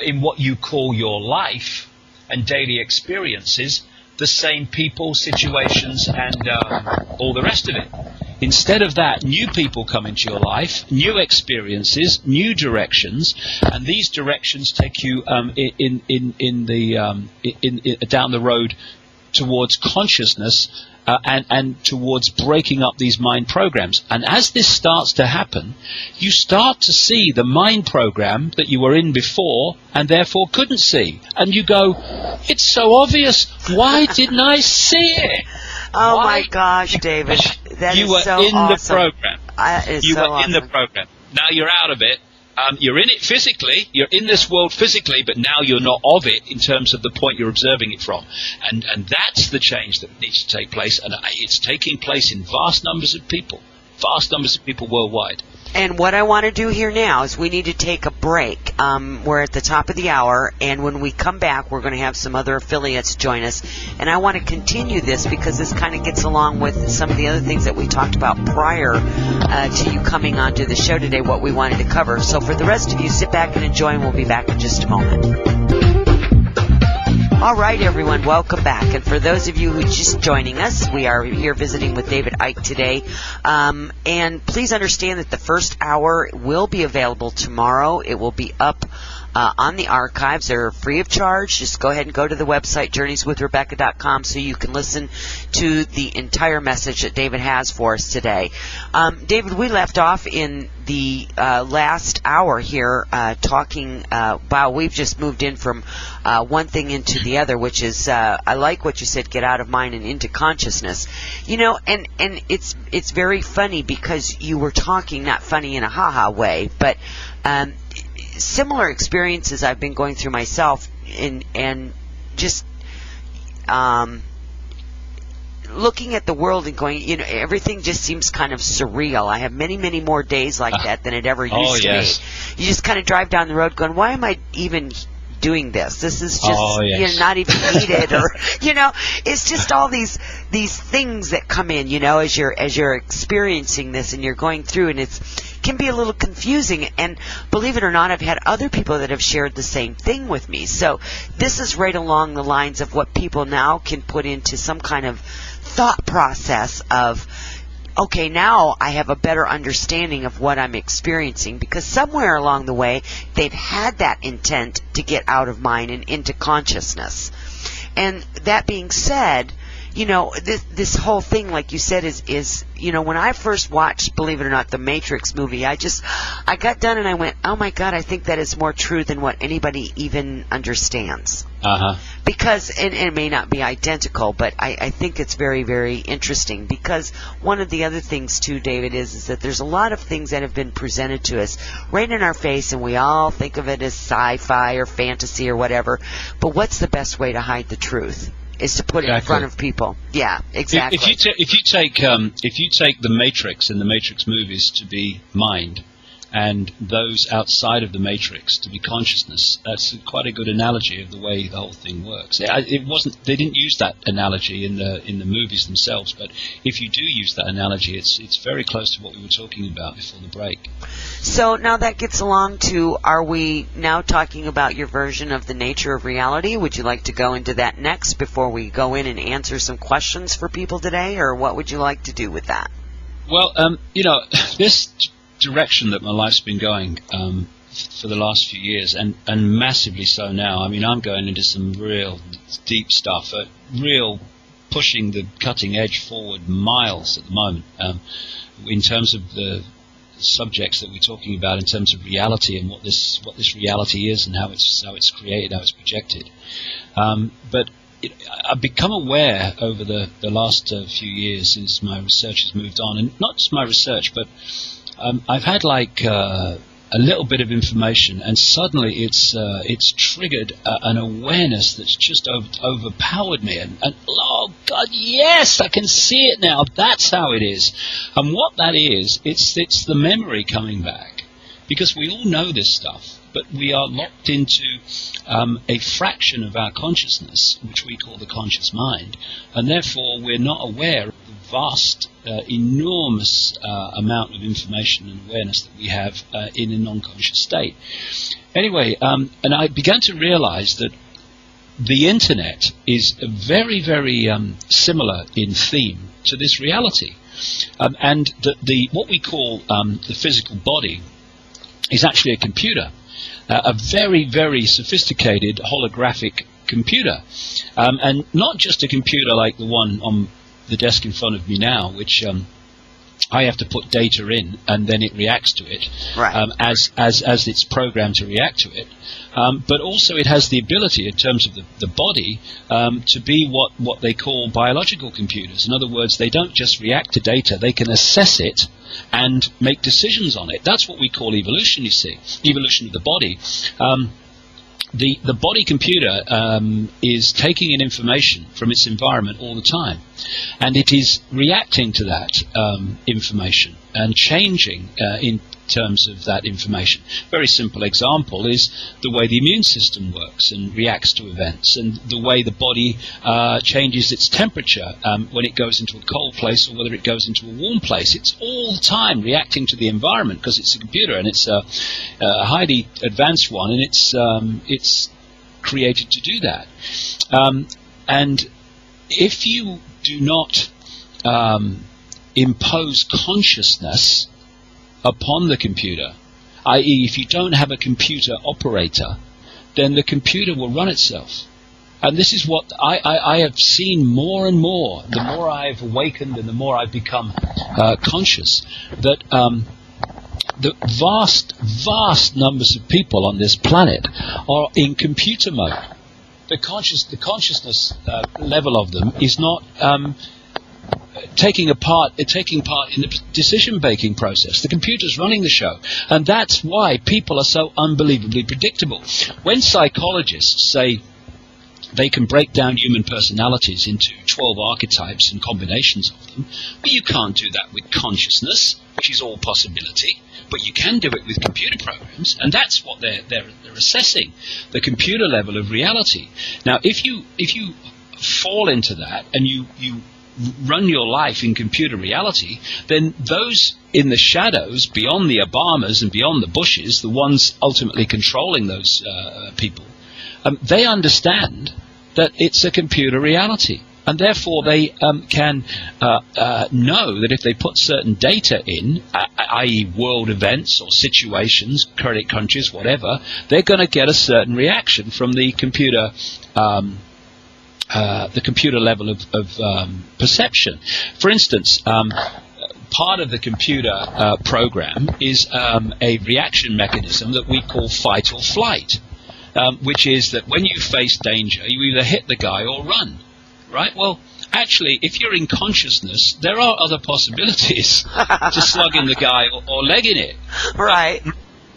in what you call your life and daily experiences, the same people, situations, and all the rest of it. Instead of that, new people come into your life, new experiences, new directions, and these directions take you down the road towards consciousness and towards breaking up these mind programs. And as this starts to happen, you start to see the mind program that you were in before and therefore couldn't see. And you go, it's so obvious. Why didn't I see it? Oh my gosh, David. That you is were so in awesome. the program. You were in the program. Now you're out of it. You're in it physically. You're in this world physically, but now you're not of it in terms of the point you're observing it from. And that's the change that needs to take place. And it's taking place in vast numbers of people worldwide. And what I want to do here now is we need to take a break. We're at the top of the hour, and when we come back, we're going to have some other affiliates join us. And I want to continue this because this kind of gets along with some of the other things that we talked about prior to you coming onto the show today, what we wanted to cover. So for the rest of you, sit back and enjoy, and we'll be back in just a moment. All right, everyone, welcome back. And for those of you who are just joining us, we are here visiting with David Icke today. And please understand that the first hour will be available tomorrow. It will be up on the archives. They're free of charge. Just go ahead and go to the website, journeyswithrebecca.com, so you can listen to the entire message that David has for us today. David, we left off in the last hour here talking about, we've just moved in from one thing into the other, which is, I like what you said, get out of mind and into consciousness. You know, and it's very funny because you were talking, not funny in a ha-ha way, but similar experiences I've been going through myself, and just looking at the world and going, you know, everything just seems kind of surreal. I have many, many more days like that than it ever used to be. You just kind of drive down the road going, why am I even doing this? This is just you know, not even needed, or you know, it's just all these things that come in, you know, as you're experiencing this and you're going through, and it can be a little confusing. And believe it or not, I've had other people that have shared the same thing with me. So this is right along the lines of what people now can put into some kind of thought process of, okay, now I have a better understanding of what I'm experiencing, because somewhere along the way they've had that intent to get out of mind and into consciousness. And that being said, you know, this whole thing, like you said, is you know, when I first watched, believe it or not, the Matrix movie, I got done and I went, oh my God, I think that is more true than what anybody even understands. Because, and it may not be identical, but I think it's very, very interesting, because one of the other things too, David, is that there's a lot of things that have been presented to us right in our face, and we all think of it as sci-fi or fantasy or whatever, but what's the best way to hide the truth? Is to put it in front of people. Yeah, exactly. If you take the Matrix and the Matrix movies to be mind, and those outside of the Matrix to be consciousness, that's quite a good analogy of the way the whole thing works. It wasn't. They didn't use that analogy in the movies themselves, but if you do use that analogy, it's very close to what we were talking about before the break. So now that gets along to, are we now talking about your version of the nature of reality? Would you like to go into that next before we go in and answer some questions for people today, or what would you like to do with that? Well, you know, this direction that my life's been going for the last few years, and massively so now. I mean, I'm going into some real deep stuff, real pushing the cutting edge forward miles at the moment, in terms of the subjects that we're talking about, in terms of reality and what this reality is and how it's created, how it's projected. But I've become aware over the last few years, since my research has moved on, and not just my research, but I've had like a little bit of information, and suddenly it's triggered an awareness that's just overpowered me, and oh God, yes, I can see it now. That's how it is. And what that is, it's the memory coming back, because we all know this stuff, but we are locked into a fraction of our consciousness, which we call the conscious mind, and therefore we're not aware of the vast, enormous amount of information and awareness that we have in a non-conscious state. Anyway, and I began to realize that the internet is very, very similar in theme to this reality, and the what we call the physical body is actually a computer, a very, very sophisticated holographic computer, and not just a computer like the one on the desk in front of me now, which I have to put data in, and then it reacts to it, Right. as it's programmed to react to it. But also it has the ability, in terms of the body, to be what they call biological computers. In other words, they don't just react to data, they can assess it and make decisions on it. That's what we call evolution, you see, evolution of the body. The body computer is taking in information from its environment all the time, and it is reacting to that information and changing in terms of that information. Very simple example is the way the immune system works and reacts to events, and the way the body changes its temperature when it goes into a cold place or whether it goes into a warm place. It's all the time reacting to the environment because it's a computer, and it's a highly advanced one, and it's created to do that. And if you do not impose consciousness upon the computer, i.e. if you don't have a computer operator, then the computer will run itself. And this is what I have seen more and more, the more I've awakened and the more I've become conscious, that the vast numbers of people on this planet are in computer mode. The consciousness level of them is not taking part in the decision-making process. The computer's running the show, and that's why people are so unbelievably predictable. When psychologists say they can break down human personalities into 12 archetypes and combinations of them, well, you can't do that with consciousness, which is all possibility, but you can do it with computer programs, and that's what they're assessing, the computer level of reality. Now, if you fall into that and you run your life in computer reality, then those in the shadows, beyond the Obamas and beyond the Bushes, the ones ultimately controlling those people, they understand that it's a computer reality. And therefore they can know that if they put certain data in, i.e. world events or situations, current countries, whatever, they're going to get a certain reaction from the computer level of perception. For instance, part of the computer program is a reaction mechanism that we call fight or flight, which is that when you face danger, you either hit the guy or run. Right? Well, actually, if you're in consciousness, there are other possibilities to slugging the guy or legging it. Right.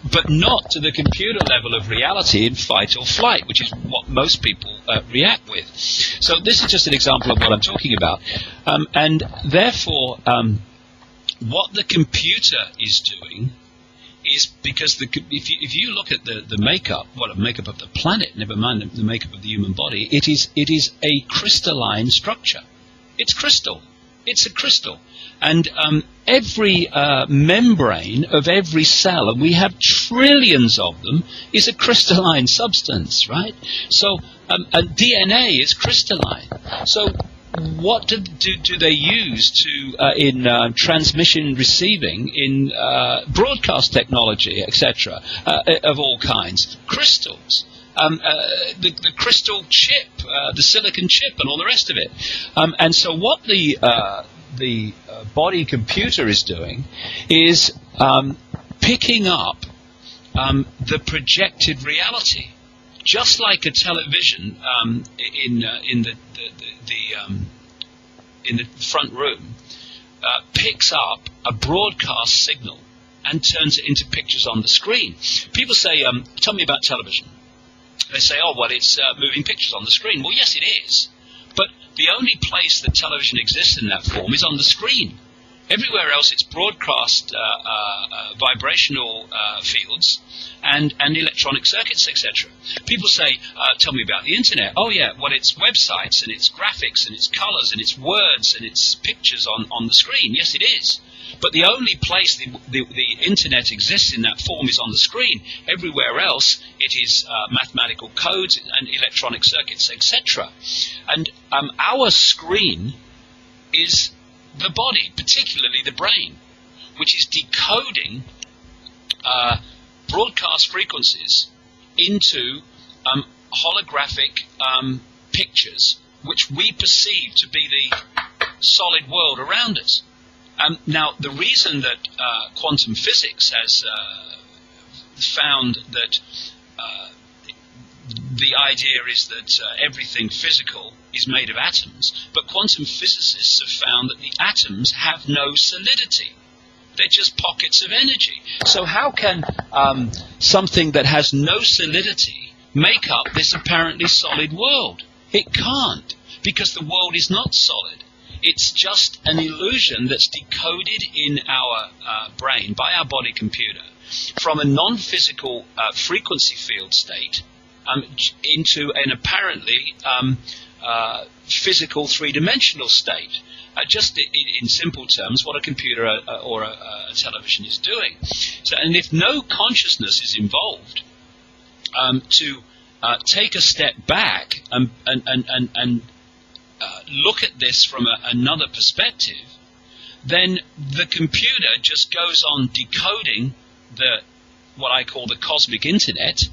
But not to the computer level of reality in fight or flight, which is what most people react with. So this is just an example of what I'm talking about. And therefore, what the computer is doing is, because if you look at the makeup, makeup of the planet, never mind the makeup of the human body, it is a crystalline structure. It's crystal. It's a crystal. And every membrane of every cell, and we have trillions of them, is a crystalline substance, right? So DNA is crystalline. So what do they use to in transmission receiving, in broadcast technology, etc., of all kinds? Crystals. The crystal chip, the silicon chip, and all the rest of it. And so what the body computer is doing is picking up the projected reality, just like a television in the front room picks up a broadcast signal and turns it into pictures on the screen. People say, "Tell me about television." They say, "Oh, well, it's moving pictures on the screen." Well, yes, it is. But the only place that television exists in that form is on the screen. Everywhere else, it's broadcast vibrational fields and electronic circuits, etc. People say, "Tell me about the internet." Oh, yeah, well, it's websites and it's graphics and it's colors and it's words and it's pictures on the screen. Yes, it is. But the only place the internet exists in that form is on the screen. Everywhere else, it is mathematical codes and electronic circuits, etc. And our screen is the body, particularly the brain, which is decoding broadcast frequencies into holographic pictures, which we perceive to be the solid world around us. Now, the reason that quantum physics has found that the idea is that everything physical is made of atoms, but quantum physicists have found that the atoms have no solidity. They're just pockets of energy. So how can something that has no solidity make up this apparently solid world? It can't, because the world is not solid. It's just an illusion that's decoded in our brain by our body computer from a non-physical frequency field state into an apparently physical three-dimensional state. Just in simple terms, what a computer or a television is doing. So, and if no consciousness is involved, to take a step back and look at this from another perspective, then the computer just goes on decoding what I call the cosmic internet,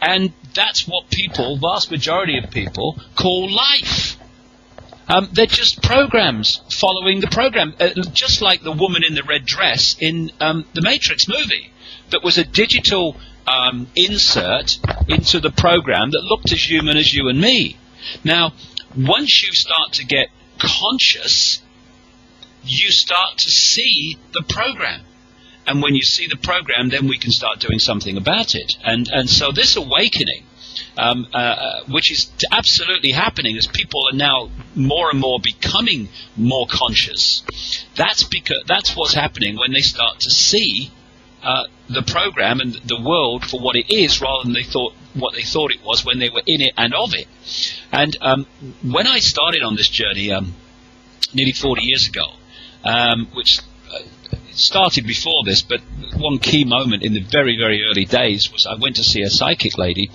and that's what people, vast majority of people, call life. They're just programs following the program, just like the woman in the red dress in the Matrix movie. That was a digital insert into the program that looked as human as you and me. Now, once you start to get conscious, you start to see the program. And when you see the program, then we can start doing something about it. And so this awakening, which is absolutely happening as people are now more and more becoming more conscious, that's what's happening when they start to see the program and the world for what it is, rather than what they thought it was when they were in it and of it. And when I started on this journey nearly 40 years ago, which started before this, but one key moment in the very, very early days was I went to see a psychic lady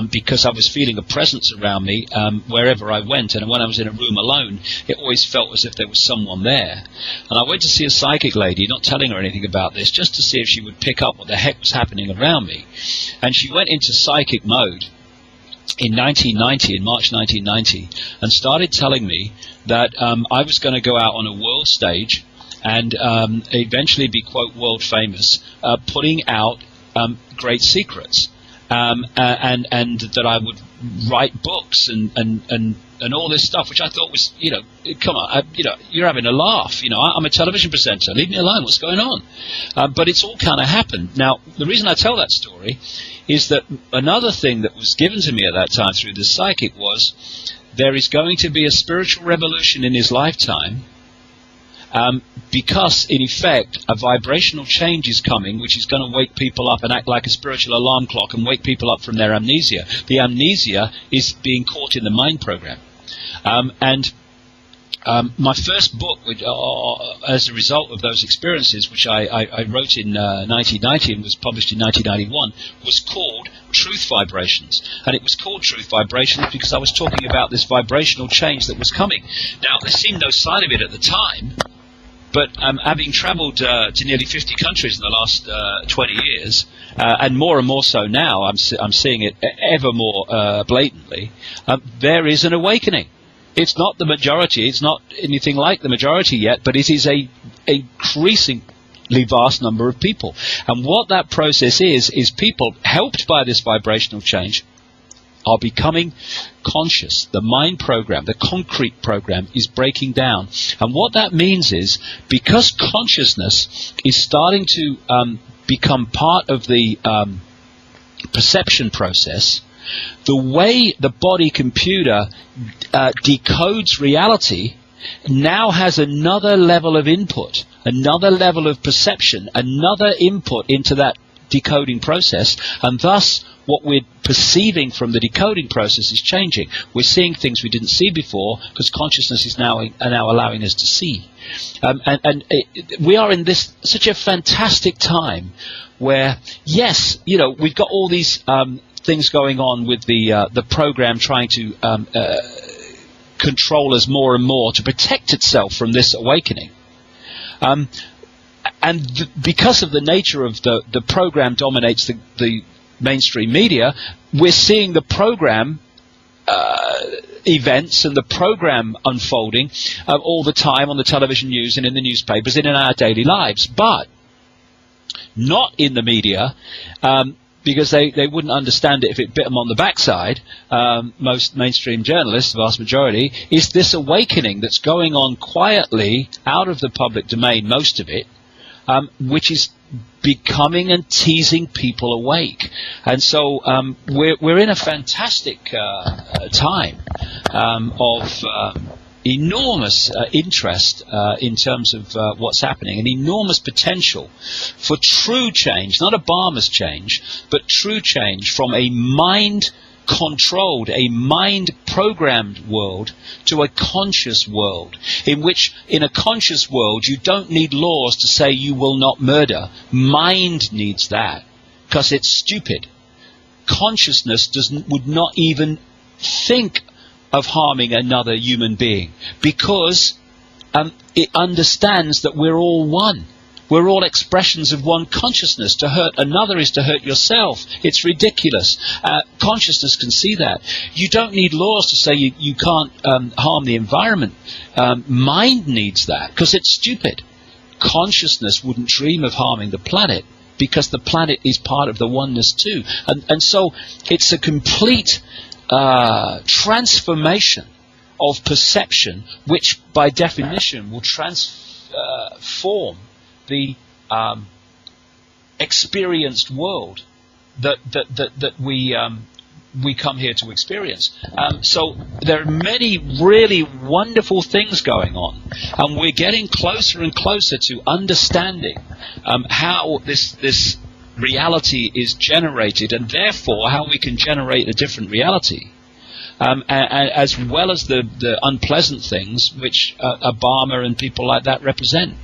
because I was feeling a presence around me wherever I went, and when I was in a room alone, it always felt as if there was someone there. And I went to see a psychic lady, not telling her anything about this, just to see if she would pick up what the heck was happening around me. And she went into psychic mode in 1990, in March 1990, and started telling me that I was going to go out on a world stage and eventually be, quote, world famous, putting out great secrets. And that I would write books and all this stuff, which I thought was, come on, you're having a laugh. I'm a television presenter. Leave me alone. What's going on? But it's all kind of happened. Now, the reason I tell that story is that another thing that was given to me at that time through the psychic was there is going to be a spiritual revolution in his lifetime. Because, in effect, a vibrational change is coming, which is going to wake people up and act like a spiritual alarm clock and wake people up from their amnesia. The amnesia is being caught in the mind program. My first book, as a result of those experiences, which I wrote in 1990 and was published in 1991, was called Truth Vibrations. And it was called Truth Vibrations because I was talking about this vibrational change that was coming. Now, there seemed no sign of it at the time. But having travelled to nearly 50 countries in the last 20 years, and more so now, I'm seeing it ever more blatantly, there is an awakening. It's not the majority, it's not anything like the majority yet, but it is a increasingly vast number of people. And what that process is people, helped by this vibrational change, are becoming conscious. The mind program, the concrete program, is breaking down. And what that means is, because consciousness is starting to become part of the perception process, the way the body computer decodes reality now has another level of input, another level of perception, another input into that decoding process, and thus what we're perceiving from the decoding process is changing. We're seeing things we didn't see before because consciousness is now allowing us to see. We are in this such a fantastic time where, yes, we've got all these things going on with the program trying to control us more and more to protect itself from this awakening. Because of the nature of the program dominates the mainstream media, we're seeing the program events and the program unfolding all the time on the television news and in the newspapers and in our daily lives, but not in the media, because they wouldn't understand it if it bit them on the backside. Most mainstream journalists, the vast majority, is this awakening that's going on quietly out of the public domain, most of it, which is becoming and teasing people awake. And so we're in a fantastic time of enormous interest in terms of what's happening, an enormous potential for true change, not Obama's change, but true change from a mind-controlled, a mind-programmed world to a conscious world, in which, in a conscious world, you don't need laws to say you will not murder. Mind needs that, because it's stupid. Consciousness would not even think of harming another human being, because it understands that we're all one. We're all expressions of one consciousness. To hurt another is to hurt yourself. It's ridiculous. Consciousness can see that. You don't need laws to say you can't harm the environment. Mind needs that, because it's stupid. Consciousness wouldn't dream of harming the planet, because the planet is part of the oneness too. And so it's a complete transformation of perception, which by definition will transform the experienced world that we come here to experience. So there are many really wonderful things going on, and we're getting closer and closer to understanding how this reality is generated, and therefore how we can generate a different reality. And as well as the unpleasant things which Obama and people like that represent.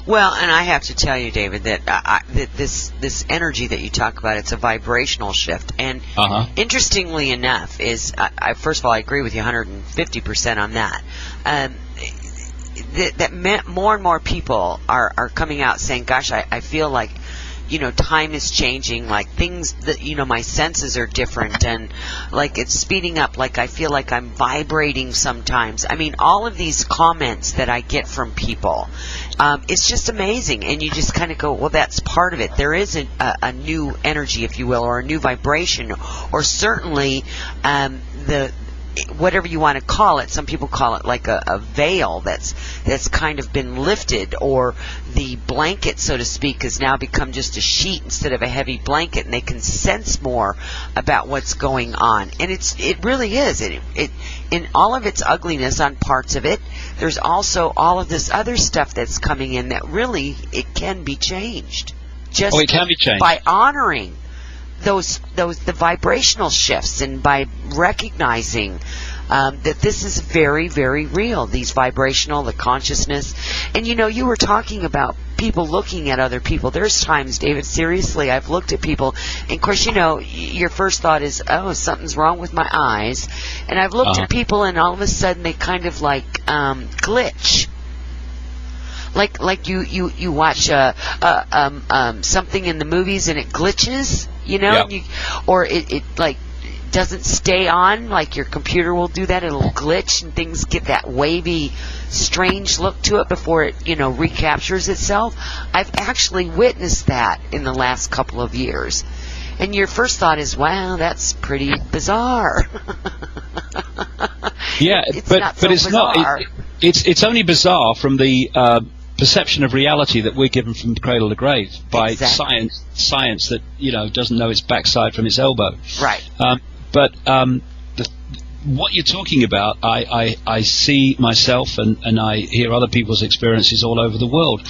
Well, and I have to tell you, David, that that this energy that you talk about, it's a vibrational shift. And interestingly enough, is first of all, I agree with you 150% on that. That more and more people are coming out saying, "Gosh, I feel like, time is changing, like things that, my senses are different, and like it's speeding up, like I feel like I'm vibrating sometimes." I mean, all of these comments that I get from people, it's just amazing. And you just kind of go, well, that's part of it. There is a new energy, if you will, or a new vibration, or certainly whatever you want to call it. Some people call it like a veil that's kind of been lifted, or the blanket, so to speak, has now become just a sheet instead of a heavy blanket, and they can sense more about what's going on. And it really is. It in all of its ugliness on parts of it, there's also all of this other stuff that's coming in that really it can be changed. Just it can be changed by honoring the vibrational shifts, and by recognizing that this is very, very real, these vibrational, the consciousness. And you were talking about people looking at other people. There's times, David, seriously, I've looked at people, and of course, your first thought is, oh, something's wrong with my eyes. And I've looked at people, and all of a sudden they kind of like glitch. Like you watch something in the movies and it glitches, Yep. or it like doesn't stay on, like your computer will do that. It'll glitch and things get that wavy, strange look to it before it recaptures itself. I've actually witnessed that in the last couple of years. And your first thought is, wow, that's pretty bizarre. Yeah, but it's bizarre. not. It's only bizarre from the perception of reality that we're given from cradle to grave by science that doesn't know its backside from its elbow. Right. But what you're talking about, I see myself and I hear other people's experiences all over the world.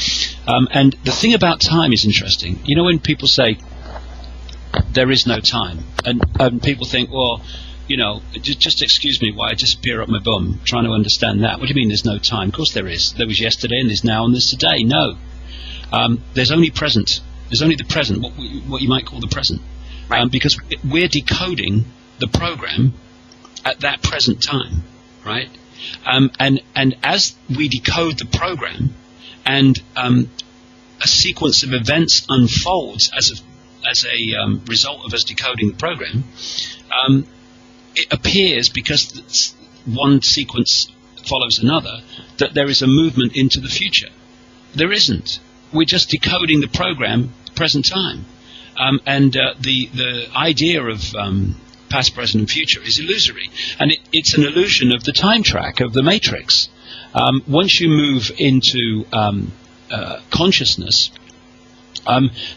And the thing about time is interesting. When people say there is no time, and people think, well, just excuse me while I disappear up my bum, trying to understand that. What do you mean there's no time? Of course there is. There was yesterday, and there's now, and there's today. No. There's only present. There's only the present, what you might call the present. Right. Because we're decoding the program at that present time, right? And as we decode the program, and a sequence of events unfolds as a result of us decoding the program, it appears, because one sequence follows another, that there is a movement into the future. There isn't. We're just decoding the program, present time. The idea of past, present, and future is illusory. And it's an illusion of the time track, of the matrix. Once you move into consciousness,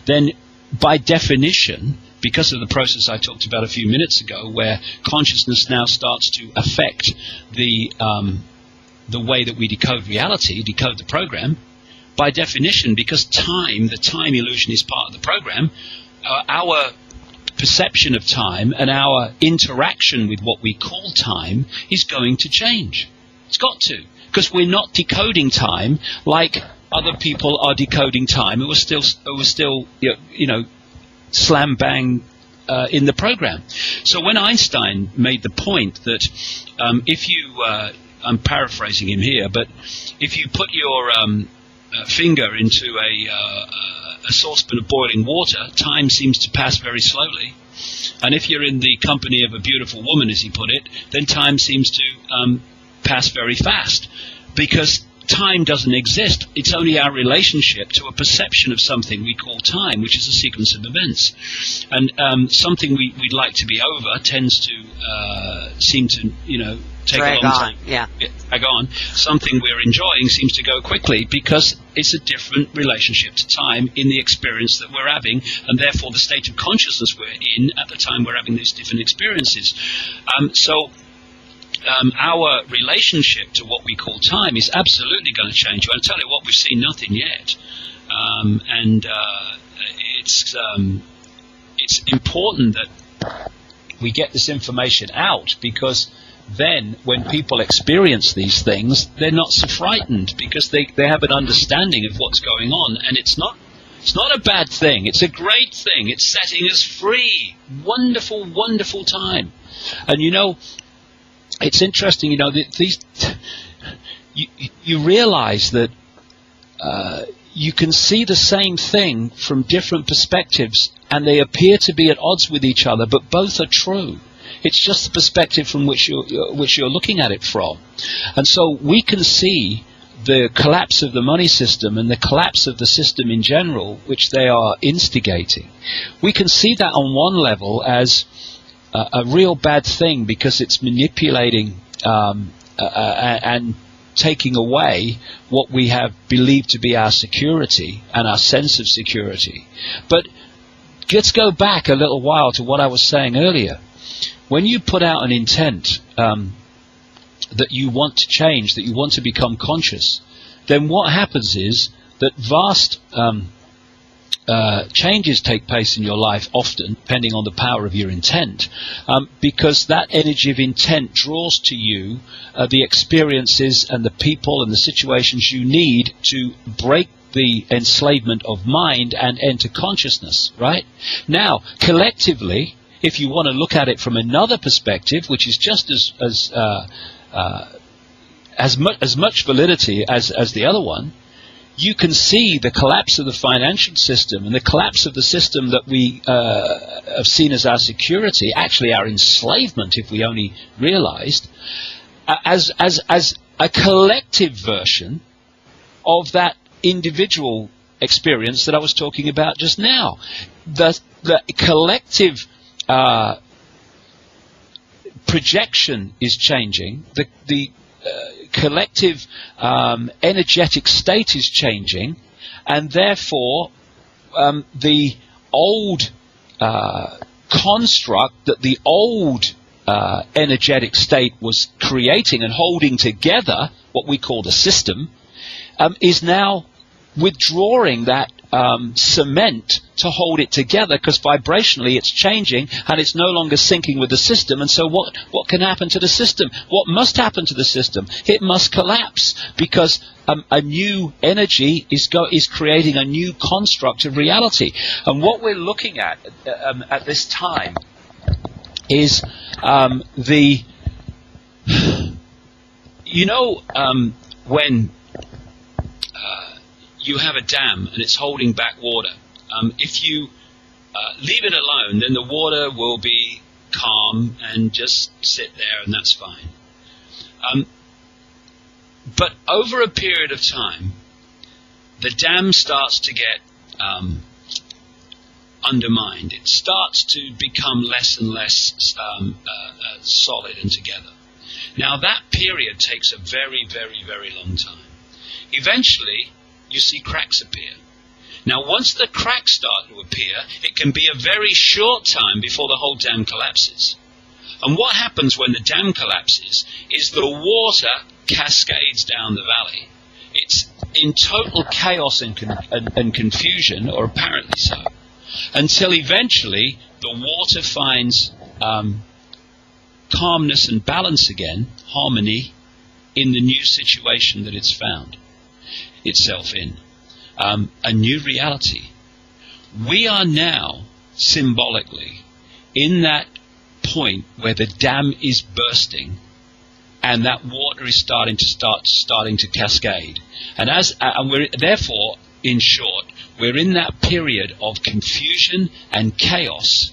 then by definition, because of the process I talked about a few minutes ago, where consciousness now starts to affect the way that we decode reality, decode the program, by definition, because the time illusion is part of the program, our perception of time and our interaction with what we call time is going to change. It's got to, because we're not decoding time like other people are decoding time. It was still slam bang in the program. So when Einstein made the point that if you, I'm paraphrasing him here, but if you put your finger into a saucepan of boiling water, time seems to pass very slowly. And if you're in the company of a beautiful woman, as he put it, then time seems to pass very fast, because time doesn't exist. It's only our relationship to a perception of something we call time, which is a sequence of events. And something we'd like to be over tends to seem to, take a long time. Drag on. Something we're enjoying seems to go quickly, because it's a different relationship to time in the experience that we're having, and therefore the state of consciousness we're in at the time we're having these different experiences. Our relationship to what we call time is absolutely going to change. I'll tell you what, we've seen nothing yet. It's important that we get this information out, because then when people experience these things, they're not so frightened, because they have an understanding of what's going on. And it's not a bad thing. It's a great thing. It's setting us free. Wonderful, wonderful time. And it's interesting, you realize that you can see the same thing from different perspectives, and they appear to be at odds with each other, but both are true. It's just the perspective from which you're looking at it from. And so we can see the collapse of the money system and the collapse of the system in general, which they are instigating. We can see that on one level as a real bad thing, because it's manipulating and taking away what we have believed to be our security and our sense of security. But let's go back a little while to what I was saying earlier. When you put out an intent that you want to change, that you want to become conscious, then what happens is that vast changes take place in your life, often depending on the power of your intent, because that energy of intent draws to you the experiences and the people and the situations you need to break the enslavement of mind and enter consciousness, right? Now, collectively, if you want to look at it from another perspective, which is just as much validity as the other one, you can see the collapse of the financial system and the collapse of the system that we have seen as our security, actually our enslavement, if we only realized, as a collective version of that individual experience that I was talking about just now. The collective projection is changing. The collective energetic state is changing, and therefore the old construct that the old energetic state was creating and holding together, what we call the system, is now withdrawing that cement to hold it together, because vibrationally it's changing and it's no longer syncing with the system. And so what can happen to the system? What must happen to the system? It must collapse, because a new energy is creating a new construct of reality. And what we're looking at this time is when you have a dam and it's holding back water. If you leave it alone, then the water will be calm and just sit there, and that's fine. But over a period of time, the dam starts to get undermined. It starts to become less and less solid and together. Now, that period takes a very, very, very long time. Eventually, you see cracks appear. Now, once the cracks start to appear, it can be a very short time before the whole dam collapses. And what happens when the dam collapses is the water cascades down the valley. It's in total chaos and confusion, or apparently so, until eventually the water finds calmness and balance again, harmony, in the new situation that it's found itself in. A new reality. We are now, symbolically, in that point where the dam is bursting and that water is starting to cascade. And we're therefore, in short, we're in that period of confusion and chaos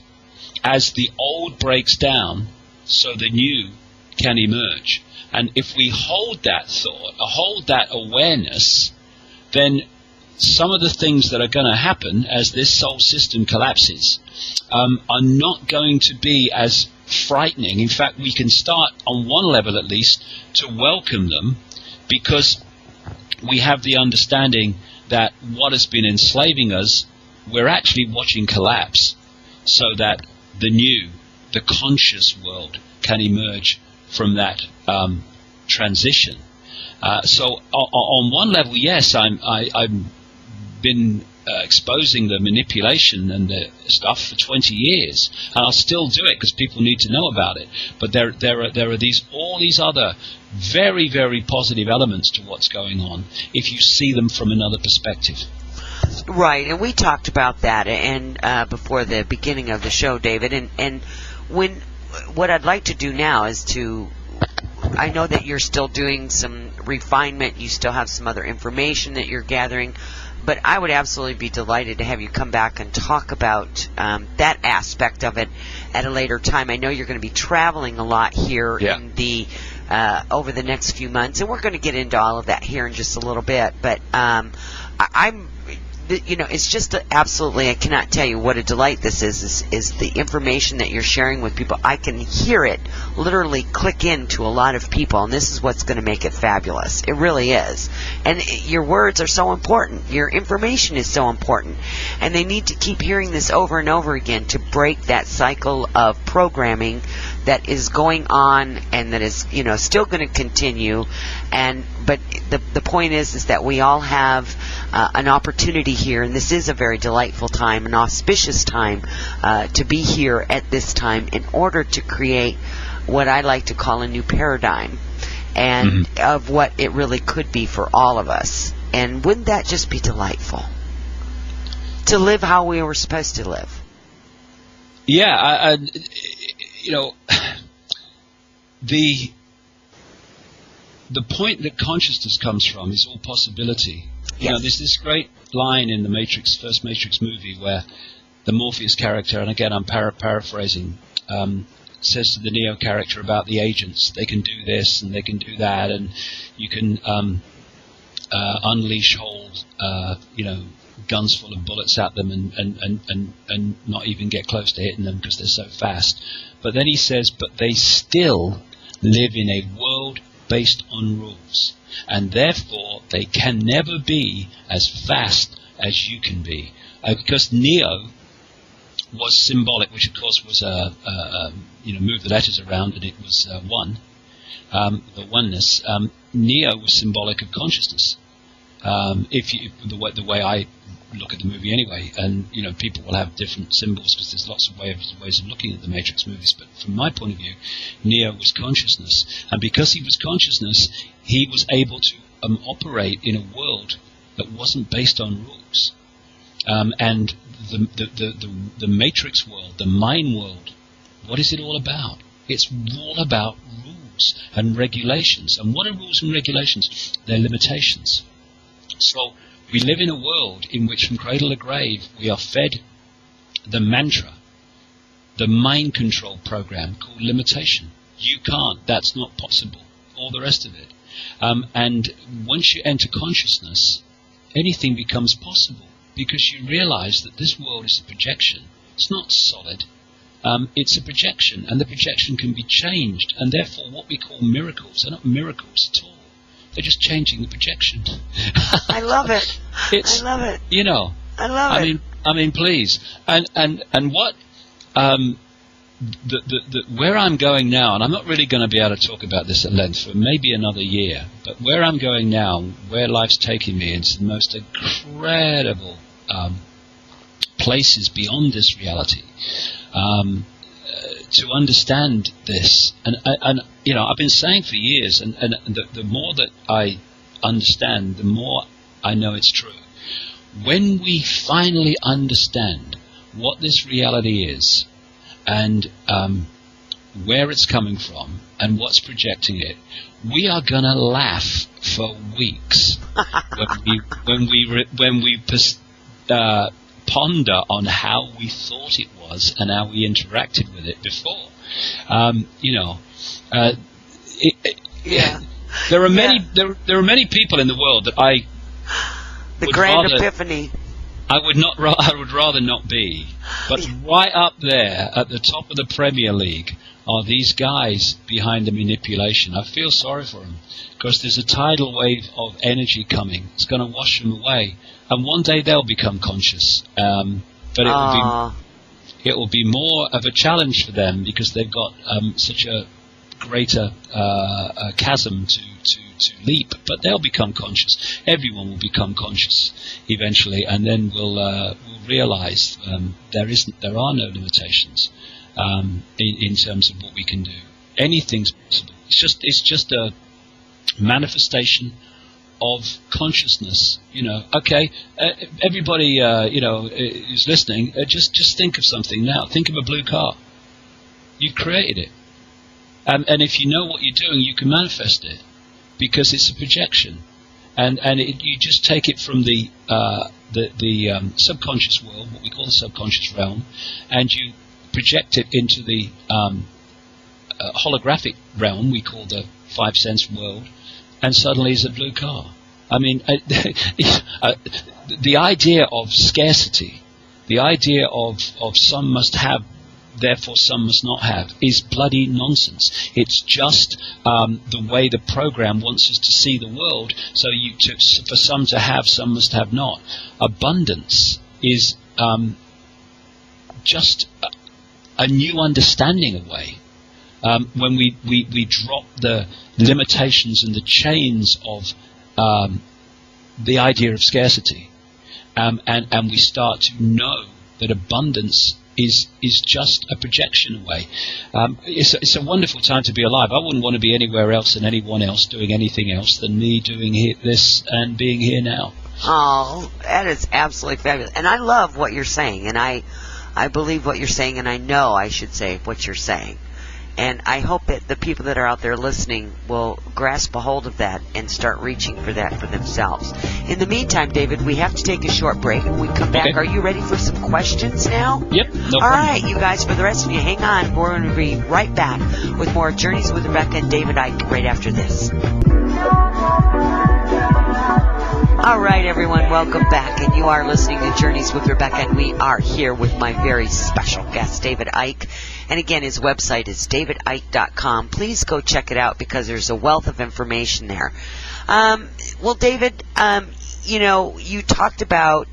as the old breaks down so the new can emerge. And if we hold that thought, hold that awareness, then some of the things that are going to happen as this soul system collapses are not going to be as frightening. In fact, we can start on one level at least to welcome them, because we have the understanding that what has been enslaving us, we're actually watching collapse, so that the new, the conscious world can emerge from that transition. So on one level, yes, I've been exposing the manipulation and the stuff for 20 years, and I'll still do it because people need to know about it. But there are all these other very, very positive elements to what's going on if you see them from another perspective. Right, and we talked about that and before the beginning of the show, David. And what I'd like to do now is I know that you're still doing some refinement. You still have some other information that you're gathering. But I would absolutely be delighted to have you come back and talk about that aspect of it at a later time. I know you're going to be traveling a lot here in the over the next few months, and we're going to get into all of that here in just a little bit. But it's just absolutely, I cannot tell you what a delight this is the information that you're sharing with people. I can hear it literally click into a lot of people, and this is what's going to make it fabulous. It really is. And your words are so important. Your information is so important. And they need to keep hearing this over and over again to break that cycle of programming that is going on and that is, still going to continue. But the point is that we all have an opportunity here, and this is a very delightful time, an auspicious time to be here at this time in order to create what I like to call a new paradigm and of what it really could be for all of us. And wouldn't that just be delightful? To live how we were supposed to live. Yeah, the point that consciousness comes from is all possibility. Yes. There's this great line in the first Matrix movie where the Morpheus character, and again I'm paraphrasing, says to the Neo character about the agents, they can do this and they can do that, and you can unleash whole, guns full of bullets at them and not even get close to hitting them because they're so fast. But then he says, but they still live in a world based on rules, and therefore they can never be as fast as you can be, because Neo was symbolic, which of course was move the letters around, and it was one, the oneness. Neo was symbolic of consciousness. The way I look at the movie anyway, and people will have different symbols because there's lots of ways of looking at the Matrix movies, but from my point of view, Neo was consciousness, and because he was consciousness, he was able to operate in a world that wasn't based on rules. And the Matrix world, the mind world, what is it all about? It's all about rules and regulations. And what are rules and regulations? They're limitations. So we live in a world in which from cradle to grave we are fed the mantra the mind control program called limitation. You can't. That's not possible. All the rest of it. And once you enter consciousness, anything becomes possible because you realize that this world is a projection. It's not solid. It's a projection, and the projection can be changed. And therefore, what we call miracles are not miracles at all. They're just changing the projection. I love it. I love it. You know. I love it. I mean, please. And what where I'm going now, and I'm not really going to be able to talk about this at length for maybe another year, but where I'm going now, where life's taking me into the most incredible places beyond this reality, to understand this, and you know, I've been saying for years, and the more that I understand, the more I know it's true. When we finally understand what this reality is, and where it's coming from, and what's projecting it, we are gonna laugh for weeks when we ponder on how we thought it was and how we interacted with it before. You know, there are many people in the world that the grand epiphany. I would rather not be. But right up there at the top of the Premier League are these guys behind the manipulation. I feel sorry for them because there's a tidal wave of energy coming. It's going to wash them away, and one day they'll become conscious. But it will be more of a challenge for them because they've got such a greater chasm to leap, but they'll become conscious. Everyone will become conscious eventually, and then we'll realize there are no limitations in terms of what we can do. Anything's possible. It's just a manifestation of consciousness. You know. Okay, everybody, you know, who's listening, just think of something now. Think of a blue car. You've created it, and if you know what you're doing, you can manifest it. Because it's a projection, and you just take it from the subconscious world, what we call the subconscious realm, and you project it into the holographic realm, we call the five sense world, and suddenly it's a blue car. I mean, the idea of scarcity, the idea of some must have, therefore some must not have, is bloody nonsense. It's just the way the program wants us to see the world. So for some to have, some must have not. Abundance is just a new understanding away. When we drop the limitations and the chains of the idea of scarcity, and we start to know that abundance is just a projection away. It's a wonderful time to be alive. I wouldn't want to be anywhere else than anyone else doing anything else than me doing this and being here now. Oh, that is absolutely fabulous. And I love what you're saying, and I believe what you're saying, and I know I should say what you're saying. And I hope that the people that are out there listening will grasp a hold of that and start reaching for that for themselves. In the meantime, David, we have to take a short break. When we come back, okay. Are you ready for some questions now? Yep. No All right, you guys, for the rest of you, hang on. We're going to be right back with more Journeys with Rebecca and David Icke right after this. All right, everyone, welcome back, and you are listening to Journeys with Rebecca, and we are here with my very special guest, David Icke. And again, his website is davidicke.com. Please go check it out because there's a wealth of information there. Well, David, you know, you talked about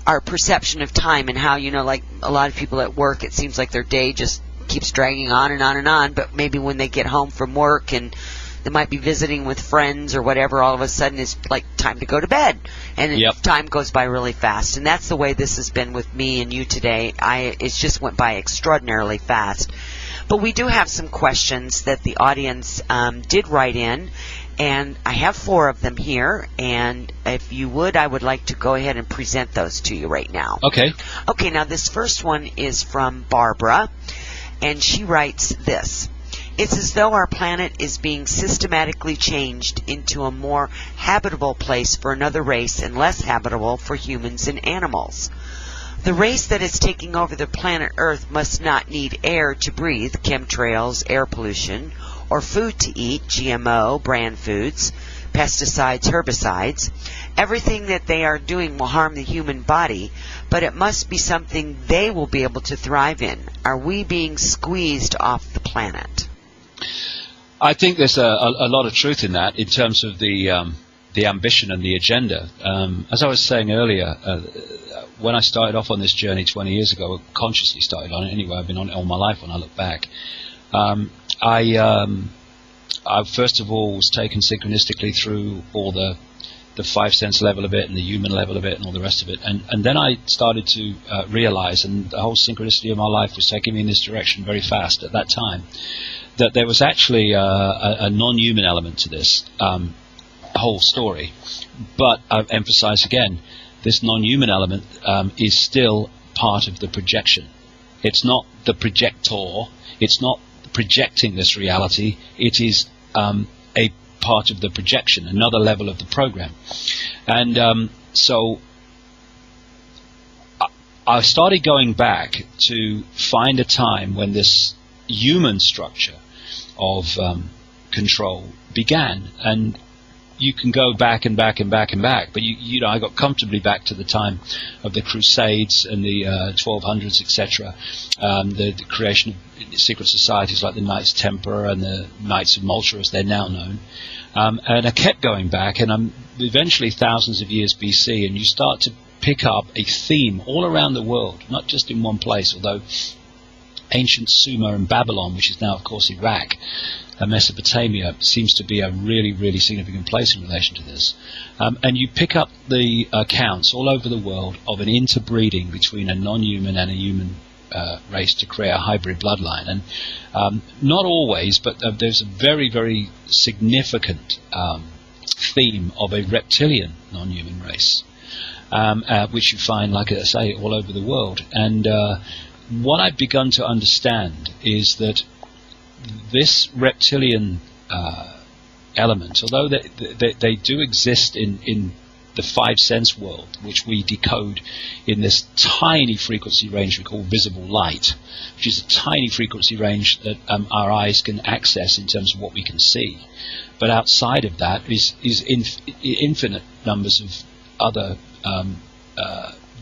our perception of time and how, you know, like a lot of people at work, it seems like their day just keeps dragging on and on and on, but maybe when they get home from work and they might be visiting with friends or whatever, all of a sudden it's like time to go to bed. And time goes by really fast. And that's the way this has been with me and you today. It just went by extraordinarily fast. But we do have some questions that the audience did write in. And I have 4 of them here. And if you would, I would like to go ahead and present those to you right now. Okay. Okay, now this first one is from Barbara. And she writes this. It's as though our planet is being systematically changed into a more habitable place for another race and less habitable for humans and animals. The race that is taking over the planet Earth must not need air to breathe, chemtrails, air pollution, or food to eat, GMO, brand foods, pesticides, herbicides. Everything that they are doing will harm the human body, but it must be something they will be able to thrive in. Are we being squeezed off the planet? I think there's a lot of truth in that in terms of the ambition and the agenda. As I was saying earlier, when I started off on this journey 20 years ago, consciously started on it anyway, I've been on it all my life when I look back, I first of all was taken synchronistically through all the five sense level of it and the human level of it and all the rest of it, and then I started to realize, and the whole synchronicity of my life was taking me in this direction very fast at that time, that there was actually a non-human element to this whole story. But I emphasize again, this non-human element is still part of the projection. It's not the projector, it's not projecting this reality, it is a part of the projection, another level of the program. And so I started going back to find a time when this human structure of control began, and you can go back and back and back and back, but you know, I got comfortably back to the time of the Crusades and the 1200s, etc. The creation of secret societies like the Knights Templar and the Knights of Malta, as they're now known. And I kept going back, and I'm eventually thousands of years BC, and you start to pick up a theme all around the world, not just in one place, although ancient Sumer and Babylon, which is now, of course, Iraq, Mesopotamia, seems to be a really, really significant place in relation to this. And you pick up the accounts all over the world of an interbreeding between a non-human and a human race to create a hybrid bloodline. And not always, but there's a very, very significant theme of a reptilian non-human race, which you find, like I say, all over the world. And what I've begun to understand is that this reptilian element, although they do exist in the five sense world, which we decode in this tiny frequency range we call visible light, which is a tiny frequency range that our eyes can access in terms of what we can see. But outside of that is infinite numbers of other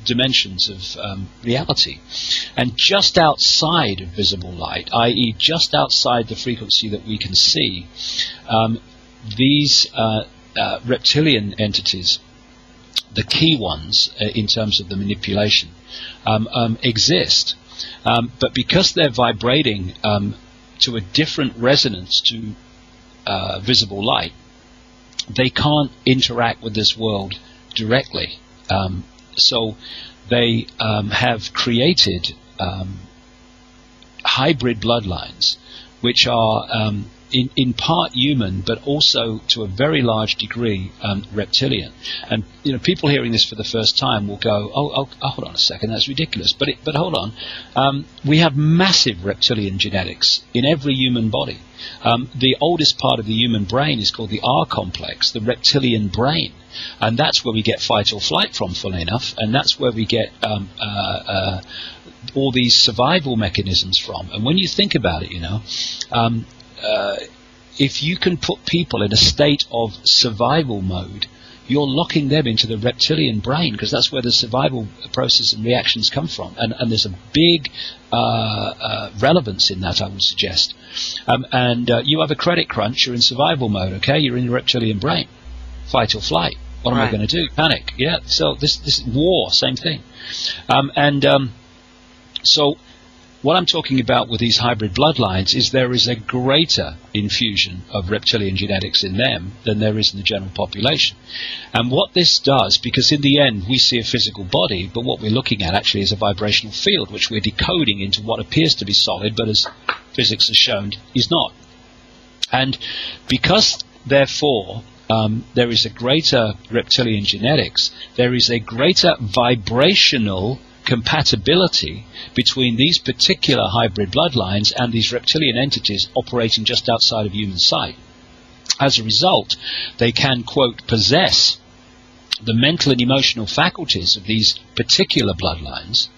dimensions of reality. And just outside of visible light, i.e. just outside the frequency that we can see, these reptilian entities, the key ones in terms of the manipulation, exist. But because they're vibrating to a different resonance to visible light, they can't interact with this world directly. So they have created hybrid bloodlines, which are in part human, but also to a very large degree reptilian. And you know, people hearing this for the first time will go, "Oh, hold on a second, that's ridiculous." But hold on, we have massive reptilian genetics in every human body. The oldest part of the human brain is called the R complex, the reptilian brain. And that's where we get fight or flight from, funnily enough, and that's where we get all these survival mechanisms from. And when you think about it, you know, if you can put people in a state of survival mode, you're locking them into the reptilian brain, because that's where the survival process and reactions come from. And there's a big relevance in that, I would suggest. And you have a credit crunch, you're in survival mode, okay? You're in the reptilian brain. Fight or flight. What am I going to do? Panic. Yeah. So this war, same thing. So what I'm talking about with these hybrid bloodlines is there is a greater infusion of reptilian genetics in them than there is in the general population. And what this does, because in the end we see a physical body, but what we're looking at actually is a vibrational field, which we're decoding into what appears to be solid, but as physics has shown, is not. And because, therefore, there is a greater reptilian genetics, there is a greater vibrational compatibility between these particular hybrid bloodlines and these reptilian entities operating just outside of human sight. As a result, they can, quote, possess the mental and emotional faculties of these particular bloodlines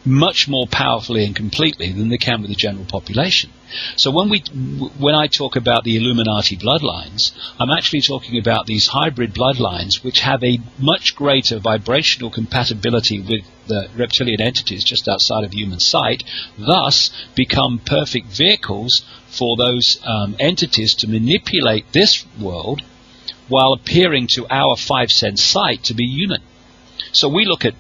much more powerfully and completely than they can with the general population. So when I talk about the Illuminati bloodlines, I'm actually talking about these hybrid bloodlines which have a much greater vibrational compatibility with the reptilian entities just outside of human sight, thus become perfect vehicles for those entities to manipulate this world while appearing to our five-sense sight to be human. So we look at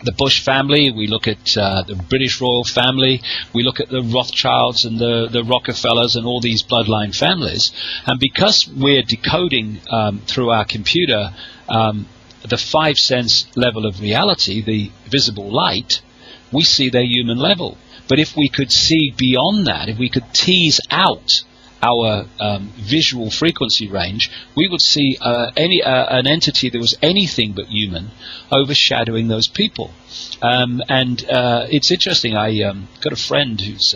the Bush family, we look at the British royal family, we look at the Rothschilds and the Rockefellers and all these bloodline families, and because we're decoding through our computer the five-sense level of reality, the visible light, we see their human level. But if we could see beyond that, if we could tease out our visual frequency range, we would see an entity that was anything but human overshadowing those people. And it's interesting, I got a friend who's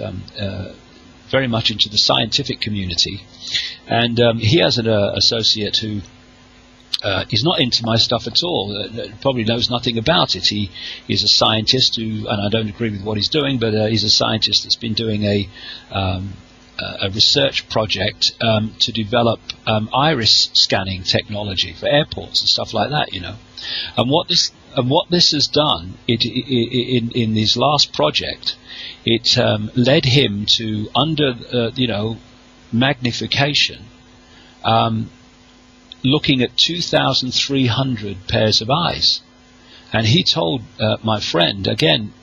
very much into the scientific community, and he has an associate who is not into my stuff at all, probably knows nothing about it. He's a scientist who, and I don't agree with what he's doing, but he's a scientist that's been doing a research project to develop iris scanning technology for airports and stuff like that, you know. And what this has done, in his last project, it led him to, under magnification, looking at 2,300 pairs of eyes. And he told my friend, again,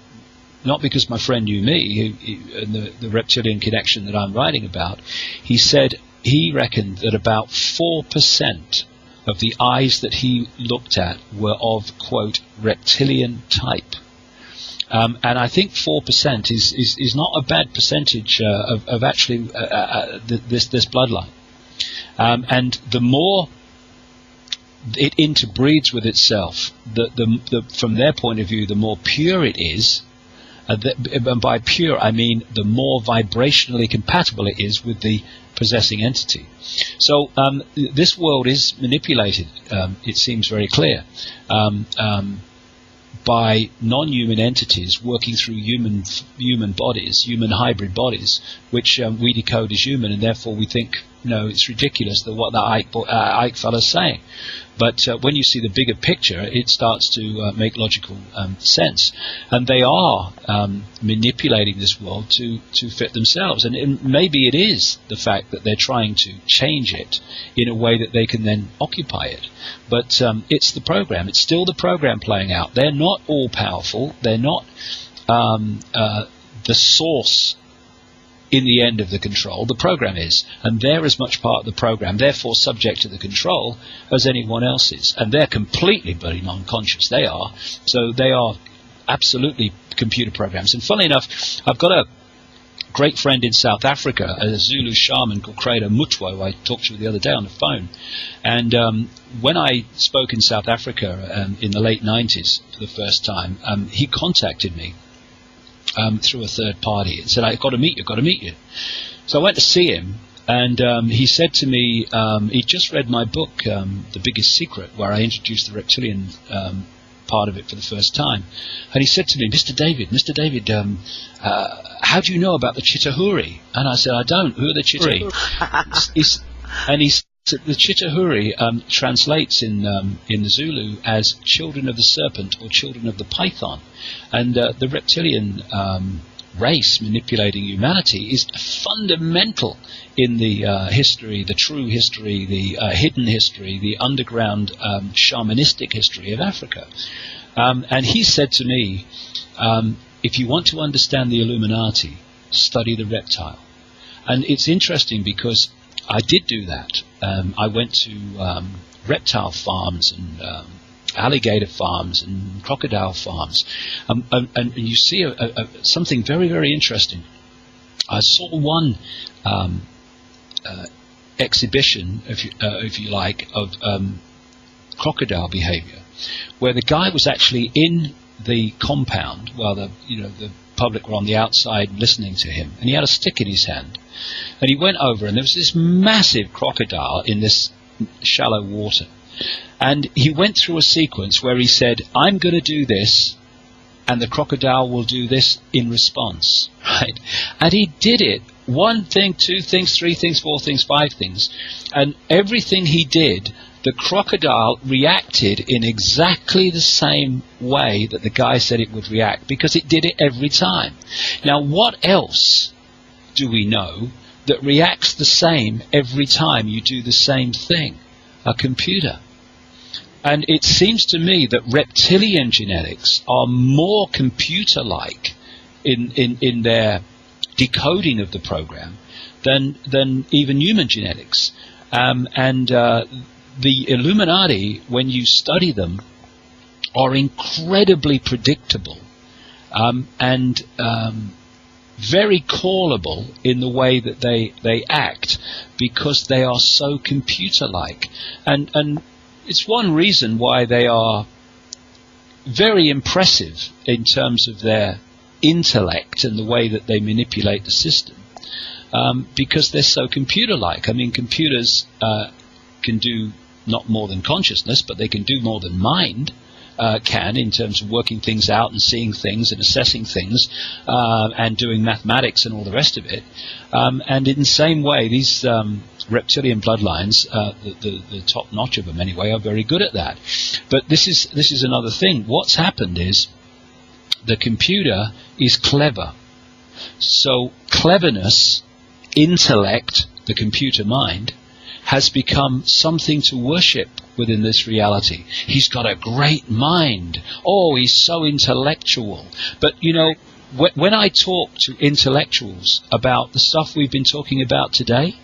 not because my friend knew me, and the reptilian connection that I'm writing about, he said he reckoned that about 4% of the eyes that he looked at were of, quote, reptilian type. And I think 4% is not a bad percentage of actually this bloodline. And the more it interbreeds with itself, from their point of view, the more pure it is. And by pure, I mean the more vibrationally compatible it is with the possessing entity. So this world is manipulated, it seems very clear, by non-human entities working through human bodies, human hybrid bodies, which we decode as human, and therefore we think, it's ridiculous that what that Icke fellow's saying. But when you see the bigger picture, it starts to make logical sense. And they are manipulating this world to fit themselves. And maybe it is the fact that they're trying to change it in a way that they can then occupy it. But it's the program. It's still the program playing out. They're not all-powerful. They're not the source in the end of the control. The program is, and they're as much part of the program, therefore subject to the control, as anyone else is. And they're completely bloody non-conscious. They are. So they are absolutely computer programs. And funnily enough, I've got a great friend in South Africa, a Zulu shaman called Credo Mutwo. I talked to the other day on the phone. And when I spoke in South Africa in the late 90s for the first time, he contacted me through a third party and said, I've got to meet you. So I went to see him, and he said to me, he'd just read my book, The Biggest Secret, where I introduced the reptilian part of it for the first time. And he said to me, Mr. David, how do you know about the Chitahuri? And I said, I don't. Who are the Chitahuri? And he said, the Chitahuri translates in the Zulu as children of the serpent or children of the python. And the reptilian race manipulating humanity is fundamental in the history, the true history, the hidden history, the underground shamanistic history of Africa. And he said to me, if you want to understand the Illuminati, study the reptile. And it's interesting because I did do that. I went to reptile farms and alligator farms and crocodile farms, and you see something very, very interesting. I saw one exhibition, if you like, of crocodile behavior, where the guy was actually in the compound while the public were on the outside listening to him, and he had a stick in his hand. And he went over, and there was this massive crocodile in this shallow water. And he went through a sequence where he said, I'm going to do this, and the crocodile will do this in response, right? And he did it, 1 thing, 2 things, 3 things, 4 things, 5 things. And everything he did, the crocodile reacted in exactly the same way that the guy said it would react, because it did it every time. Now, what else do we know that reacts the same every time you do the same thing? A computer. And it seems to me that reptilian genetics are more computer-like in their decoding of the program than even human genetics. The Illuminati, when you study them, are incredibly predictable and very callable in the way that they act, because they are so computer-like. And it's one reason why they are very impressive in terms of their intellect and the way that they manipulate the system, because they're so computer-like. I mean, computers can do not more than consciousness, but they can do more than mind can, in terms of working things out and seeing things and assessing things and doing mathematics and all the rest of it. And in the same way, these reptilian bloodlines, the top notch of them anyway, are very good at that. But this is another thing. What's happened is the computer is clever. So cleverness, intellect, the computer mind, has become something to worship within this reality. He's got a great mind. Oh, he's so intellectual. But, you know, when I talk to intellectuals about the stuff we've been talking about today,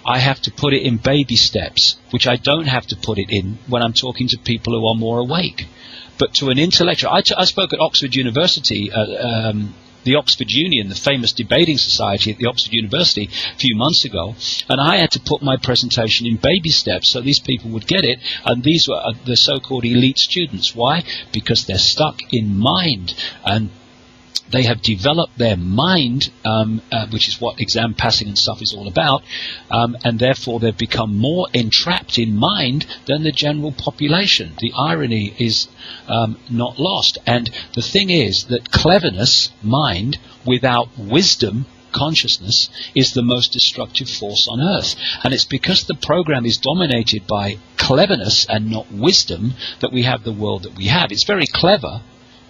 I have to put it in baby steps, which I don't have to put it in when I'm talking to people who are more awake. But to an intellectual, I spoke at Oxford University, the Oxford Union, the famous debating society at the Oxford University, a few months ago, and I had to put my presentation in baby steps so these people would get it, and these were the so-called elite students. Why? Because they're stuck in mind, and they have developed their mind, which is what exam passing and stuff is all about, and therefore they've become more entrapped in mind than the general population. The irony is not lost. And the thing is that cleverness, mind, without wisdom, consciousness, is the most destructive force on earth. And it's because the program is dominated by cleverness and not wisdom that we have the world that we have. It's very clever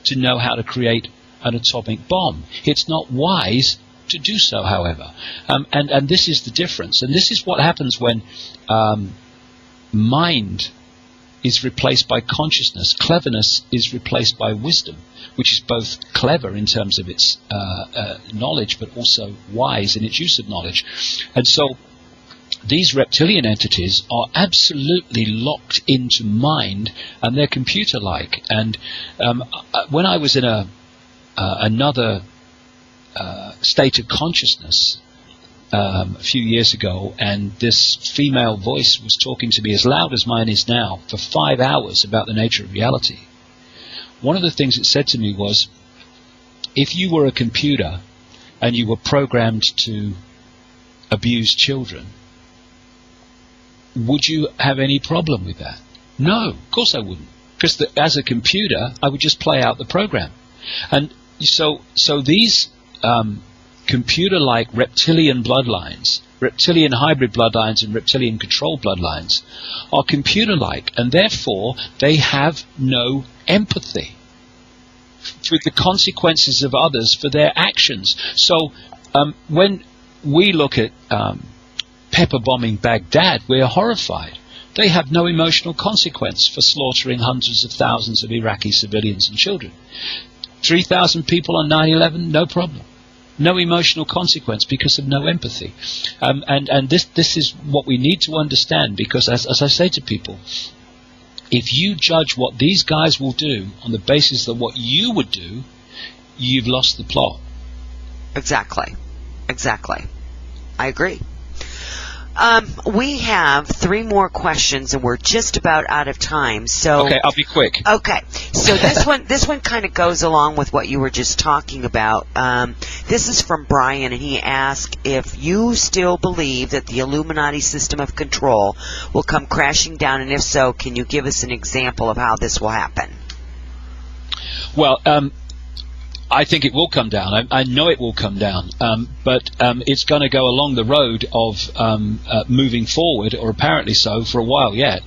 to know how to create an atomic bomb. It's not wise to do so, however. And this is the difference. And this is what happens when mind is replaced by consciousness. Cleverness is replaced by wisdom, which is both clever in terms of its knowledge, but also wise in its use of knowledge. And so these reptilian entities are absolutely locked into mind, and they're computer-like. And when I was in another state of consciousness a few years ago, and this female voice was talking to me as loud as mine is now for 5 hours about the nature of reality. One of the things it said to me was, if you were a computer and you were programmed to abuse children, would you have any problem with that? No, of course I wouldn't, because as a computer I would just play out the program. And so these computer-like reptilian bloodlines, reptilian hybrid bloodlines and reptilian control bloodlines are computer-like, and therefore they have no empathy with the consequences of others for their actions. So when we look at pepper bombing Baghdad, we're horrified. They have no emotional consequence for slaughtering hundreds of thousands of Iraqi civilians and children. 3,000 people on 9/11, no problem. No emotional consequence because of no empathy. And this is what we need to understand, because as I say to people, if you judge what these guys will do on the basis of what you would do, you've lost the plot. Exactly. I agree. We have 3 more questions, and we're just about out of time. So Okay, I'll be quick. Okay, so this one kind of goes along with what you were just talking about. This is from Brian, and he asked if you still believe that the Illuminati system of control will come crashing down, and if so, can you give us an example of how this will happen? Well, I think it will come down. I know it will come down, but it's going to go along the road of moving forward, or apparently so, for a while yet.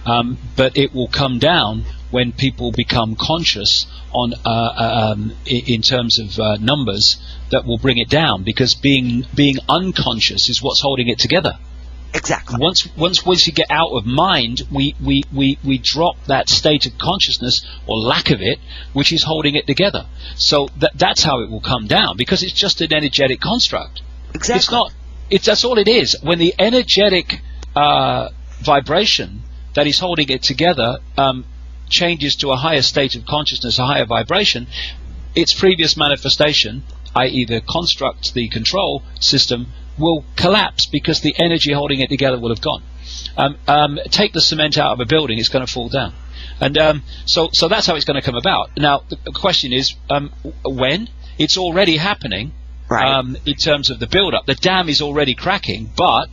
But it will come down when people become conscious on in terms of numbers that will bring it down, because being unconscious is what's holding it together. Exactly. Once you get out of mind, we drop that state of consciousness, or lack of it, which is holding it together. So that's how it will come down, because it's just an energetic construct. Exactly. It's not. That's all it is. When the energetic vibration that is holding it together changes to a higher state of consciousness, a higher vibration, its previous manifestation, i.e. the construct, the control system, will collapse, because the energy holding it together will have gone. Take the cement out of a building, it's going to fall down. And so that's how it's going to come about. Now, the question is, when? It's already happening. Right. In terms of the build-up. The dam is already cracking, but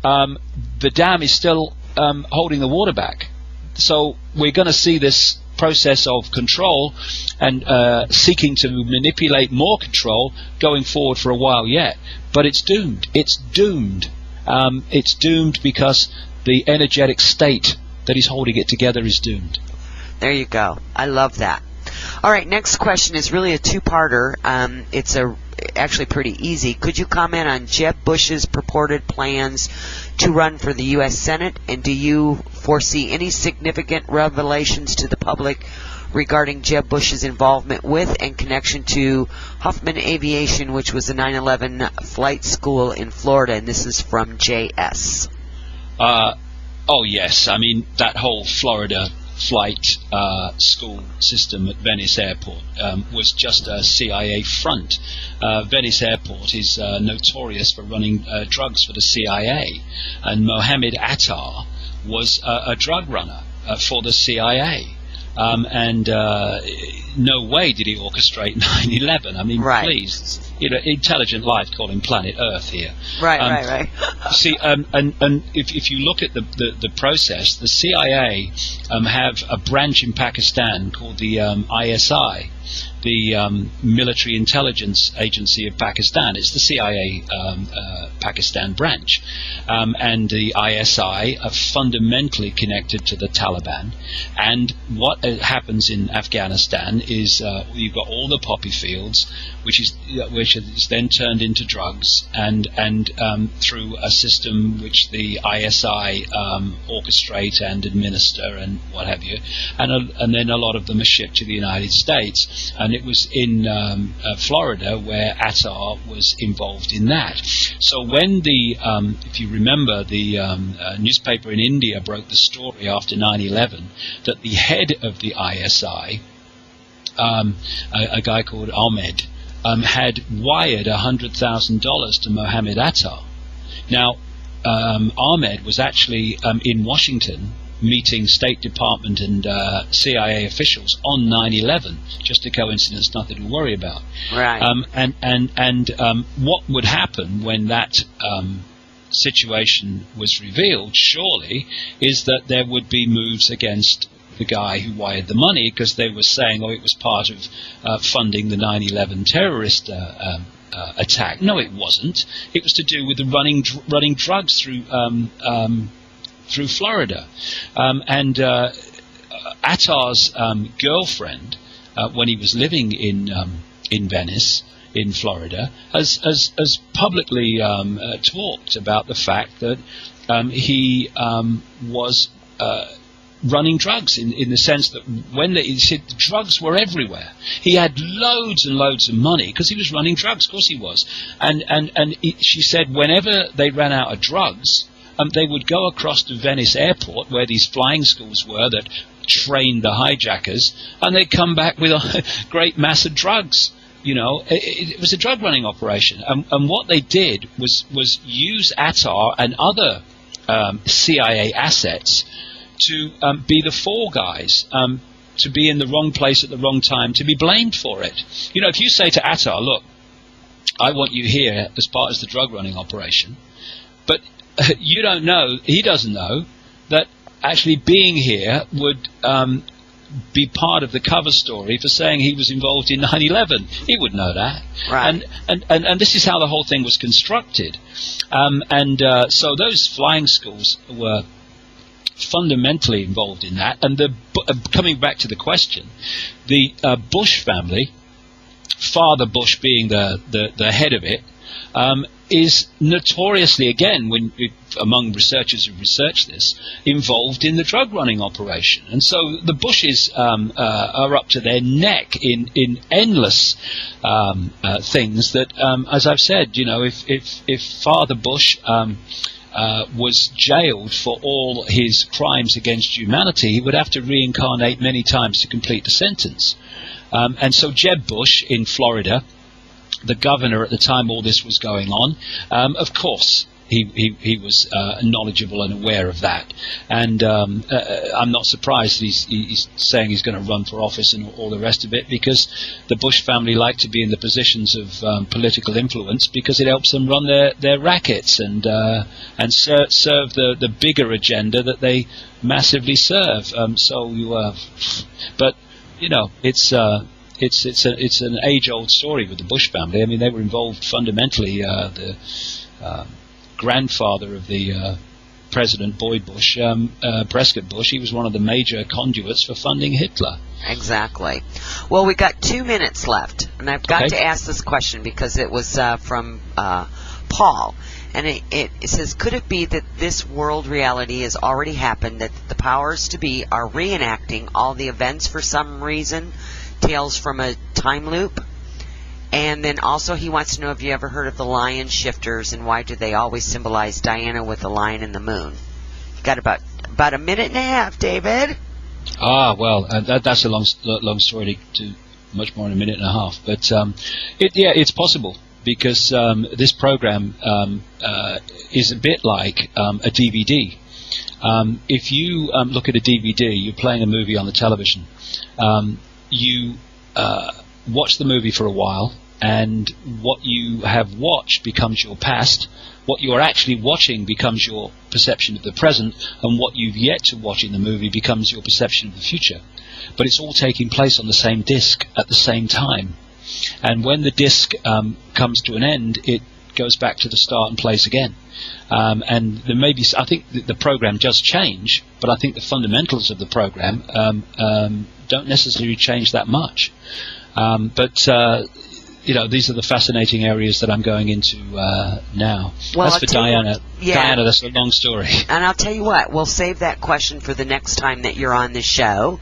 the dam is still holding the water back. So we're going to see this process of control and seeking to manipulate more control going forward for a while yet. But it's doomed. It's doomed. It's doomed because the energetic state that is holding it together is doomed. There you go. I love that. All right, next question is really a two-parter. It's actually pretty easy. Could you comment on Jeb Bush's purported plans to run for the U.S. Senate, and do you foresee any significant revelations to the public regarding Jeb Bush's involvement with and connection to Huffman Aviation, which was a 9/11 flight school in Florida? And this is from J.S. Oh, yes. I mean, that whole Florida flight school system at Venice Airport was just a CIA front. Venice Airport is notorious for running drugs for the CIA, and Mohammed Attar was a drug runner for the CIA. And no way did he orchestrate 9/11. I mean, right. Please, intelligent life calling planet Earth here. Right. See, and if you look at the process, the CIA have a branch in Pakistan called the ISI, the Military Intelligence Agency of Pakistan. It's the CIA Pakistan branch. And the ISI are fundamentally connected to the Taliban. And what happens in Afghanistan is you've got all the poppy fields, which is then turned into drugs, and through a system which the ISI orchestrate and administer and what have you, and then a lot of them are shipped to the United States. And it was in Florida where Attar was involved in that. So when if you remember, the newspaper in India broke the story after 9/11 that the head of the ISI, a guy called Ahmed, had wired $100,000 to Mohammed Attar. Now, Ahmed was actually in Washington meeting State Department and CIA officials on 9/11. Just a coincidence, nothing to worry about. Right. And what would happen when that situation was revealed, surely, is that there would be moves against the guy who wired the money, because they were saying, it was part of funding the 9/11 terrorist attack. No, it wasn't. It was to do with the running drugs through Florida. And Attar's girlfriend, when he was living in Venice, in Florida, has publicly talked about the fact that he was running drugs, in the sense that he said the drugs were everywhere. He had loads and loads of money because he was running drugs. Of course he was. And she said whenever they ran out of drugs, they would go across to Venice Airport, where these flying schools were that trained the hijackers, and they'd come back with a great mass of drugs. it was a drug running operation, and what they did was use Attar and other CIA assets to be the fall guys, to be in the wrong place at the wrong time, to be blamed for it. If you say to Attar, look, I want you here as part of the drug running operation, but he doesn't know that actually being here would be part of the cover story for saying he was involved in 9/11. He would know that. Right. And this is how the whole thing was constructed. So those flying schools were fundamentally involved in that. And coming back to the question, the Bush family, Father Bush being the head of it, is notoriously, again, among researchers who research this, involved in the drug running operation. And so the Bushes are up to their neck in endless things that, as I've said, if Father Bush was jailed for all his crimes against humanity, he would have to reincarnate many times to complete the sentence. And so Jeb Bush in Florida, the governor at the time all this was going on, of course he was knowledgeable and aware of that, and I'm not surprised that he's saying he's going to run for office and all the rest of it, because the Bush family like to be in the positions of political influence because it helps them run their rackets and serve the bigger agenda that they massively serve. But it's an age-old story with the Bush family. I mean, they were involved fundamentally. The grandfather of the President Boyd Bush, Prescott Bush, he was one of the major conduits for funding Hitler. Exactly. Well, we got 2 minutes left, and I've got to ask this question because it was from Paul. And it says, could it be that this world reality has already happened, that the powers to be are reenacting all the events for some reason, tales from a time loop? And then also he wants to know if you ever heard of the lion shifters, and why do they always symbolize Diana with the lion and the moon? Got about a minute and a half, David. Well, that's a long story to much more than a minute and a half. But it's possible, because this program is a bit like a DVD. If you look at a DVD, you're playing a movie on the television. You watch the movie for a while, and what you have watched becomes your past. What you are actually watching becomes your perception of the present, and what you've yet to watch in the movie becomes your perception of the future. But it's all taking place on the same disc at the same time. And when the disc comes to an end, it goes back to the start and plays again. And there may be, I think the program does change, but I think the fundamentals of the program don't necessarily change that much. These are the fascinating areas that I'm going into now. Well, as for Diana, Diana, that's a long story. And I'll tell you what, we'll save that question for the next time that you're on the show.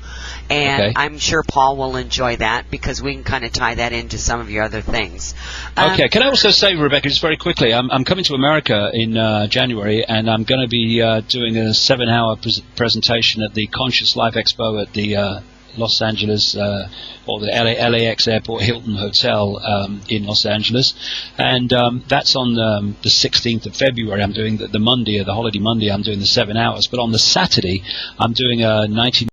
And I'm sure Paul will enjoy that, because we can kind of tie that into some of your other things. Okay. Can I also say, Rebecca, just very quickly, I'm coming to America in January, and I'm going to be doing a 7-hour presentation at the Conscious Life Expo at the Los Angeles or the LAX Airport Hilton Hotel in Los Angeles, and that's on the 16th of February. I'm doing the Monday, the holiday Monday. I'm doing the 7 hours, but on the Saturday I'm doing a 19